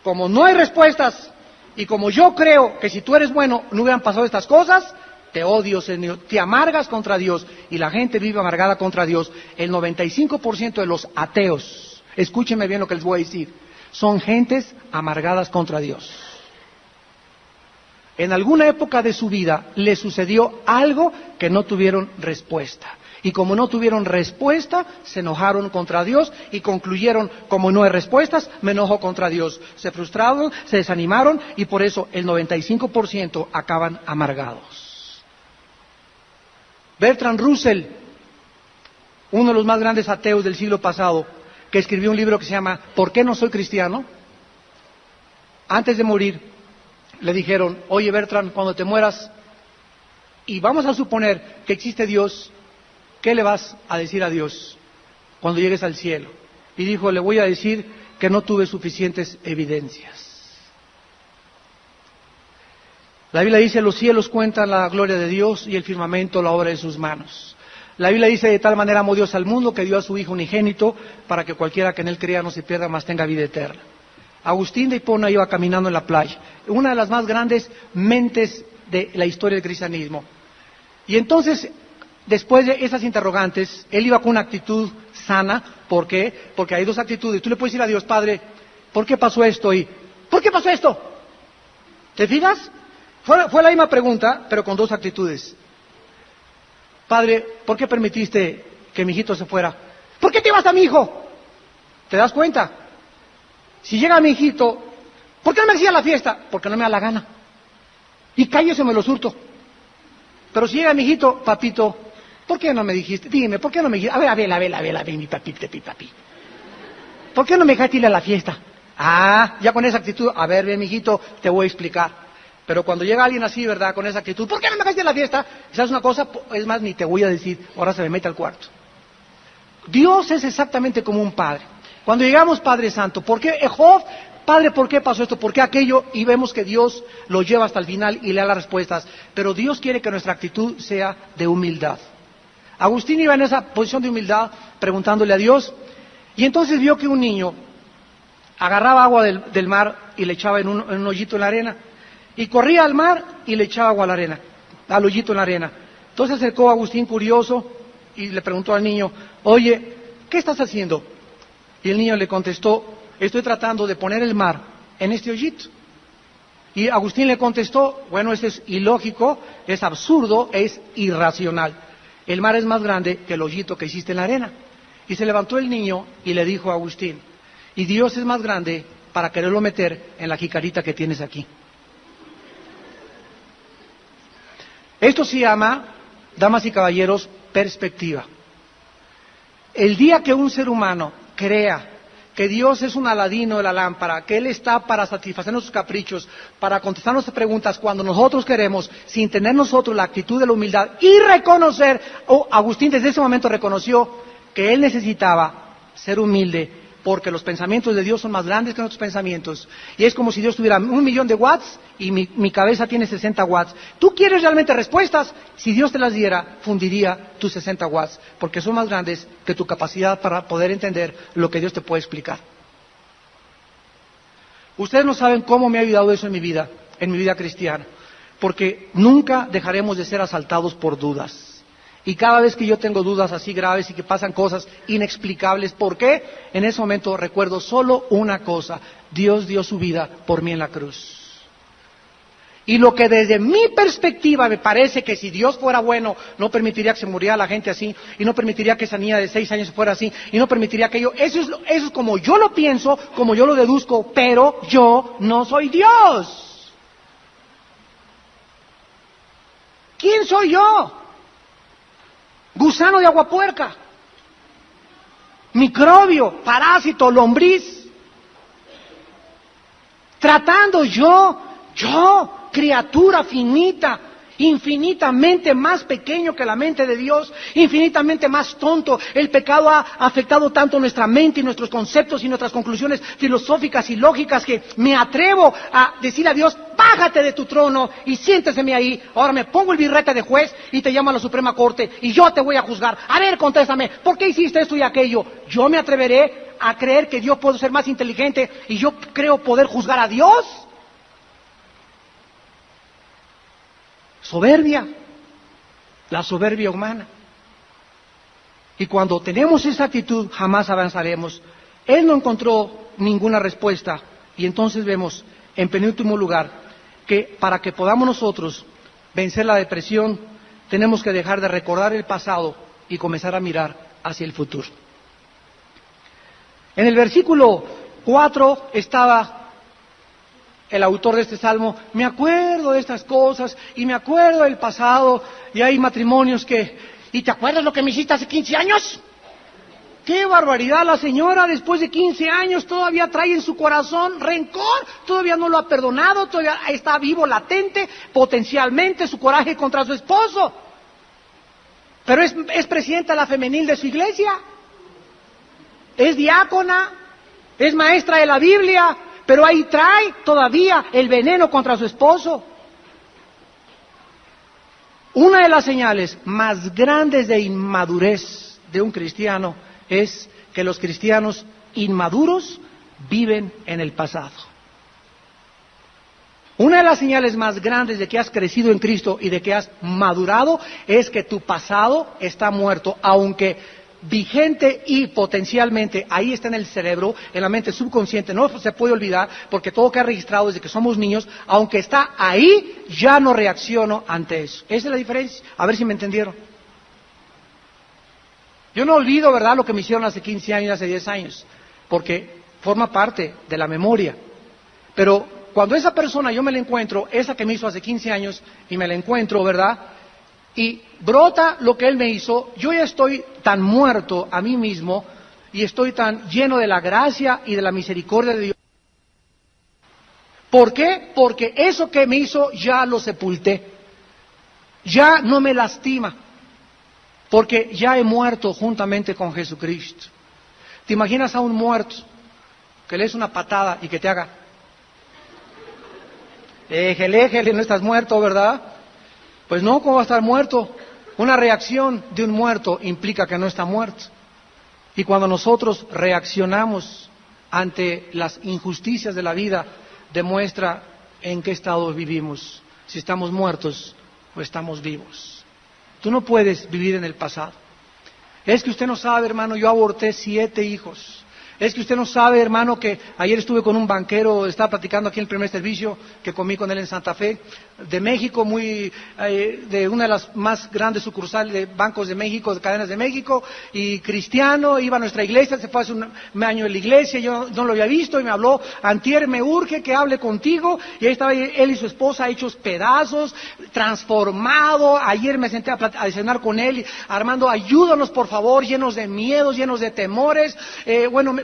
como no hay respuestas y como yo creo que si tú eres bueno no hubieran pasado estas cosas, te odio, Señor, te amargas contra Dios y la gente vive amargada contra Dios. El 95% de los ateos, escúchenme bien lo que les voy a decir, son gentes amargadas contra Dios. En alguna época de su vida les sucedió algo que no tuvieron respuesta. Y como no tuvieron respuesta, se enojaron contra Dios y concluyeron, como no hay respuestas, me enojo contra Dios. Se frustraron, se desanimaron y por eso el 95% acaban amargados. Bertrand Russell, uno de los más grandes ateos del siglo pasado, que escribió un libro que se llama ¿Por qué no soy cristiano? Antes de morir, le dijeron, oye Bertrand, cuando te mueras, y vamos a suponer que existe Dios, ¿qué le vas a decir a Dios cuando llegues al cielo? Y dijo, le voy a decir que no tuve suficientes evidencias. La Biblia dice, los cielos cuentan la gloria de Dios y el firmamento la obra de sus manos. La Biblia dice, de tal manera amó Dios al mundo que dio a su Hijo unigénito para que cualquiera que en él crea no se pierda, mas tenga vida eterna. Agustín de Hipona iba caminando en la playa, una de las más grandes mentes de la historia del cristianismo. Y entonces, después de esas interrogantes, él iba con una actitud sana. ¿Por qué? Porque hay dos actitudes. Tú le puedes decir a Dios, Padre, ¿por qué pasó esto? Y, ¿por qué pasó esto? ¿Te fijas? Fue la misma pregunta, pero con dos actitudes. Padre, ¿por qué permitiste que mi hijito se fuera? ¿Por qué te vas a mi hijo? ¿Te das cuenta? Si llega mi hijito, ¿por qué no me hacía la fiesta? Porque no me da la gana. Y cállese, me lo surto. Pero si llega mi hijito, papito, ¿por qué no me dijiste? Dime, ¿por qué no me dijiste? A ver, mi papi. ¿Por qué no me dejaste ir a la fiesta? Ah, ya con esa actitud, a ver, mi hijito, te voy a explicar. Pero cuando llega alguien así, ¿verdad? Con esa actitud, ¿por qué no me dejaste ir a la fiesta? ¿Sabes una cosa? Es más, ni te voy a decir, ahora se me mete al cuarto. Dios es exactamente como un padre. Cuando llegamos, Padre Santo, ¿por qué Job? Padre, ¿por qué pasó esto? ¿Por qué aquello? Y vemos que Dios lo lleva hasta el final y le da las respuestas. Pero Dios quiere que nuestra actitud sea de humildad. Agustín iba en esa posición de humildad, preguntándole a Dios, y entonces vio que un niño agarraba agua del mar y le echaba en un hoyito en la arena, y corría al mar y le echaba agua a la arena, al hoyito en la arena. Entonces se acercó a Agustín curioso y le preguntó al niño, oye, ¿qué estás haciendo? Y el niño le contestó, estoy tratando de poner el mar en este hoyito. Y Agustín le contestó, bueno, eso es ilógico, es absurdo, es irracional. El mar es más grande que el hoyito que hiciste en la arena. Y se levantó el niño y le dijo a Agustín, y Dios es más grande para quererlo meter en la jicarita que tienes aquí. Esto se llama, damas y caballeros, perspectiva. El día que un ser humano crea que Dios es un aladino de la lámpara, que Él está para satisfacer nuestros caprichos, para contestar nuestras preguntas cuando nosotros queremos, sin tener nosotros la actitud de la humildad y reconocer, Agustín desde ese momento reconoció que él necesitaba ser humilde, porque los pensamientos de Dios son más grandes que nuestros pensamientos, y es como si Dios tuviera 1.000.000 de watts y mi cabeza tiene 60 watts. ¿Tú quieres realmente respuestas? Si Dios te las diera, fundiría tus 60 watts, porque son más grandes que tu capacidad para poder entender lo que Dios te puede explicar. Ustedes no saben cómo me ha ayudado eso en mi vida cristiana, porque nunca dejaremos de ser asaltados por dudas. Y cada vez que yo tengo dudas así graves y que pasan cosas inexplicables, ¿por qué? En ese momento recuerdo solo una cosa: Dios dio su vida por mí en la cruz. Y lo que desde mi perspectiva me parece que si Dios fuera bueno, no permitiría que se muriera la gente así, y no permitiría que esa niña de 6 años fuera así, y no permitiría que eso es como yo lo pienso, como yo lo deduzco, pero yo no soy Dios. ¿Quién soy yo? Gusano de agua puerca, microbio, parásito, lombriz, tratando yo, criatura finita, infinitamente más pequeño que la mente de Dios, infinitamente más tonto. El pecado ha afectado tanto nuestra mente y nuestros conceptos y nuestras conclusiones filosóficas y lógicas que me atrevo a decir a Dios, bájate de tu trono y siénteseme ahí. Ahora me pongo el birrete de juez y te llamo a la Suprema Corte y yo te voy a juzgar. A ver, contéstame, ¿por qué hiciste esto y aquello? Yo me atreveré a creer que yo puedo ser más inteligente y yo creo poder juzgar a Dios. Soberbia, la soberbia humana. Y cuando tenemos esa actitud, jamás avanzaremos. Él no encontró ninguna respuesta. Y entonces vemos, en penúltimo lugar, que para que podamos nosotros vencer la depresión, tenemos que dejar de recordar el pasado y comenzar a mirar hacia el futuro. En el versículo 4 estaba el autor de este salmo, me acuerdo de estas cosas y me acuerdo del pasado, y hay matrimonios que, ¿y te acuerdas lo que me hiciste hace 15 años? ¡Qué barbaridad! La señora después de 15 años todavía trae en su corazón rencor, todavía no lo ha perdonado, todavía está vivo, latente, potencialmente su coraje contra su esposo. Pero es presidenta de la femenil de su iglesia, es diácona, es maestra de la Biblia, pero ahí trae todavía el veneno contra su esposo. Una de las señales más grandes de inmadurez de un cristiano es que los cristianos inmaduros viven en el pasado. Una de las señales más grandes de que has crecido en Cristo y de que has madurado es que tu pasado está muerto, aunque vigente y potencialmente ahí está en el cerebro, en la mente subconsciente, no se puede olvidar porque todo queda registrado desde que somos niños, aunque está ahí, ya no reacciono ante eso. Esa es la diferencia, a ver si me entendieron. Yo no olvido, ¿verdad?, lo que me hicieron hace 15 años, hace 10 años, porque forma parte de la memoria, pero cuando esa persona yo me la encuentro, esa que me hizo hace 15 años, y me la encuentro, ¿verdad?, y brota lo que él me hizo, yo ya estoy tan muerto a mí mismo y estoy tan lleno de la gracia y de la misericordia de Dios. ¿Por qué? Porque eso que me hizo ya lo sepulté, ya no me lastima, porque ya he muerto juntamente con Jesucristo. ¿Te imaginas a un muerto que le des una patada y que te haga? Éjele, no estás muerto, ¿verdad? Pues no, ¿cómo va a estar muerto? Una reacción de un muerto implica que no está muerto. Y cuando nosotros reaccionamos ante las injusticias de la vida, demuestra en qué estado vivimos, si estamos muertos o estamos vivos. Tú no puedes vivir en el pasado. Es que usted no sabe, hermano, yo aborté 7 hijos. Es que usted no sabe, hermano, que ayer estuve con un banquero, estaba platicando aquí en el primer servicio, que comí con él en Santa Fe, de México, de una de las más grandes sucursales de bancos de México, de cadenas de México, y cristiano, iba a nuestra iglesia, se fue hace un año en la iglesia, yo no lo había visto, y me habló, antier, me urge que hable contigo, y ahí estaba él y su esposa hechos pedazos, transformado. Ayer me senté a cenar con él, y, Armando, ayúdanos por favor, llenos de miedos, llenos de temores,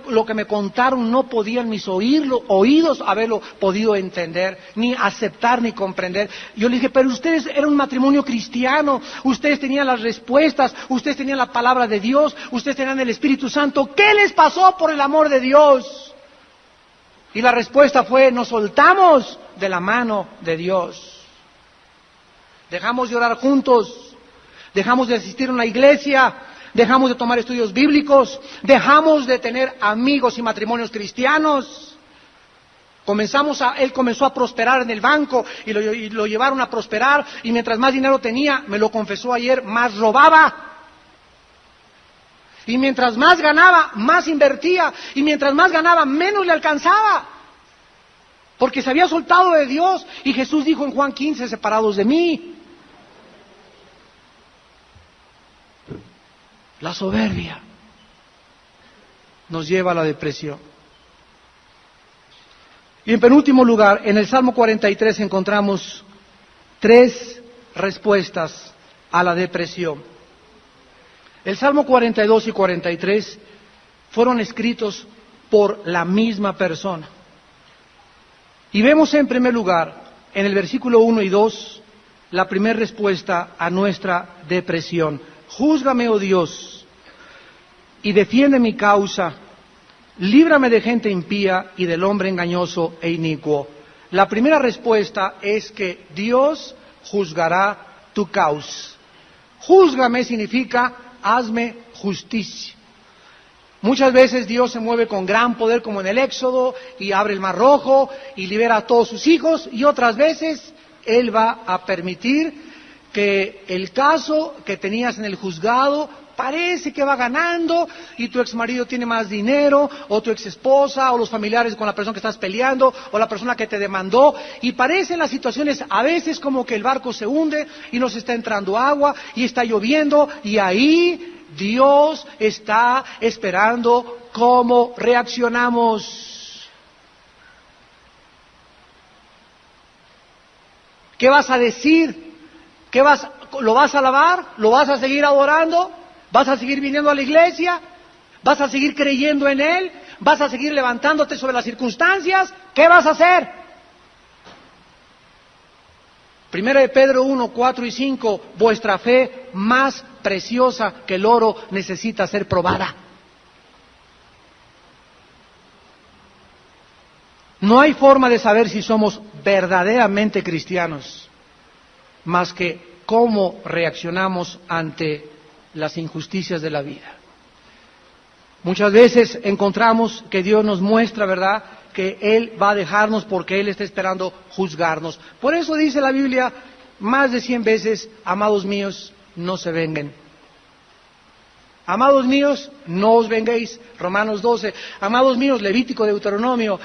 lo que me contaron no podían mis oídos haberlo podido entender, ni aceptar, ni comprender. Yo le dije, pero ustedes eran un matrimonio cristiano, ustedes tenían las respuestas, ustedes tenían la palabra de Dios, ustedes tenían el Espíritu Santo, ¿qué les pasó por el amor de Dios? Y la respuesta fue, nos soltamos de la mano de Dios. Dejamos de orar juntos, dejamos de asistir a una iglesia, dejamos de tomar estudios bíblicos, dejamos de tener amigos y matrimonios cristianos. Él comenzó a prosperar en el banco y lo llevaron a prosperar, y mientras más dinero tenía, me lo confesó ayer, más robaba. Y mientras más ganaba, más invertía, y mientras más ganaba, menos le alcanzaba. Porque se había soltado de Dios, y Jesús dijo en Juan 15, separados de mí. La soberbia nos lleva a la depresión. Y en penúltimo lugar, en el Salmo 43 encontramos 3 respuestas a la depresión. El Salmo 42 y 43 fueron escritos por la misma persona. Y vemos en primer lugar, en el versículo 1 y 2, la primera respuesta a nuestra depresión. Júzgame, oh Dios, y defiende mi causa. Líbrame de gente impía y del hombre engañoso e inicuo. La primera respuesta es que Dios juzgará tu causa. Júzgame significa hazme justicia. Muchas veces Dios se mueve con gran poder como en el Éxodo y abre el Mar Rojo y libera a todos sus hijos, y otras veces Él va a permitir que el caso que tenías en el juzgado parece que va ganando y tu exmarido tiene más dinero, o tu exesposa, o los familiares con la persona que estás peleando, o la persona que te demandó, y parecen las situaciones a veces como que el barco se hunde y nos está entrando agua y está lloviendo, y ahí Dios está esperando cómo reaccionamos. ¿Qué vas a decir? ¿Lo vas a alabar? ¿Lo vas a seguir adorando? ¿Vas a seguir viniendo a la iglesia? ¿Vas a seguir creyendo en Él? ¿Vas a seguir levantándote sobre las circunstancias? ¿Qué vas a hacer? Primera de Pedro 1, 4 y 5, vuestra fe más preciosa que el oro necesita ser probada. No hay forma de saber si somos verdaderamente cristianos más que cómo reaccionamos ante las injusticias de la vida. Muchas veces encontramos que Dios nos muestra, ¿verdad?, que Él va a dejarnos porque Él está esperando juzgarnos. Por eso dice la Biblia más de 100 veces, amados míos, no se vengan. Amados míos, no os venguéis, Romanos 12. Amados míos, Levítico, Deuteronomio,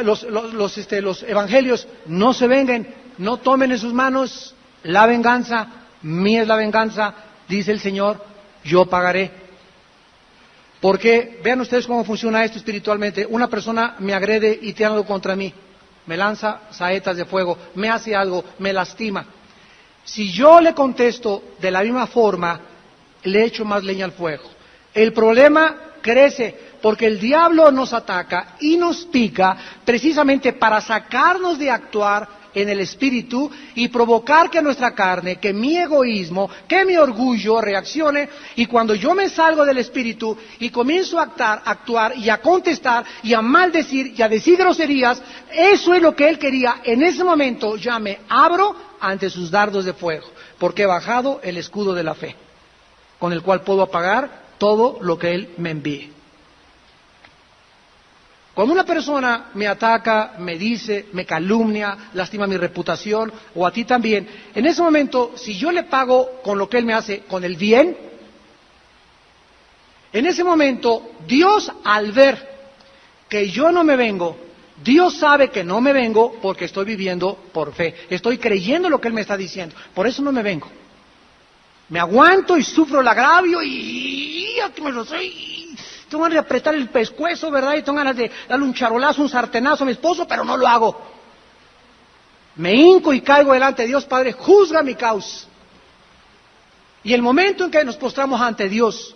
los evangelios, no se venguen, no tomen en sus manos la venganza, mía es la venganza, dice el Señor, yo pagaré. Porque vean ustedes cómo funciona esto espiritualmente. Una persona me agrede y tiene algo contra mí, me lanza saetas de fuego, me hace algo, me lastima. Si yo le contesto de la misma forma, le echo más leña al fuego. El problema crece porque el diablo nos ataca y nos pica precisamente para sacarnos de actuar en el espíritu y provocar que nuestra carne, que mi egoísmo, que mi orgullo reaccione, y cuando yo me salgo del espíritu y comienzo a actuar y a contestar y a maldecir y a decir groserías, eso es lo que él quería. En ese momento ya me abro ante sus dardos de fuego, porque he bajado el escudo de la fe, con el cual puedo apagar todo lo que él me envíe. Cuando una persona me ataca, me dice, me calumnia, lastima mi reputación, o a ti también, en ese momento, si yo le pago con lo que él me hace, con el bien, en ese momento, Dios, al ver que yo no me vengo, Dios sabe que no me vengo porque estoy viviendo por fe, estoy creyendo lo que él me está diciendo, por eso no me vengo. Me aguanto y sufro el agravio y aquí me lo sé. Tengo ganas de apretar el pescuezo, ¿verdad? Y tengo ganas de darle un charolazo, un sartenazo a mi esposo, pero no lo hago. Me hinco y caigo delante de Dios, Padre, juzga mi causa. Y el momento en que nos postramos ante Dios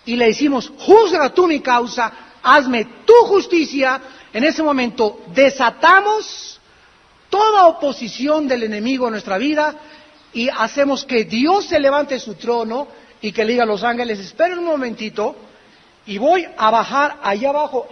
y le decimos, juzga tú mi causa, hazme tu justicia, en ese momento desatamos toda oposición del enemigo en nuestra vida y hacemos que Dios se levante de su trono y que le diga a los ángeles, esperen un momentito, y voy a bajar allá abajo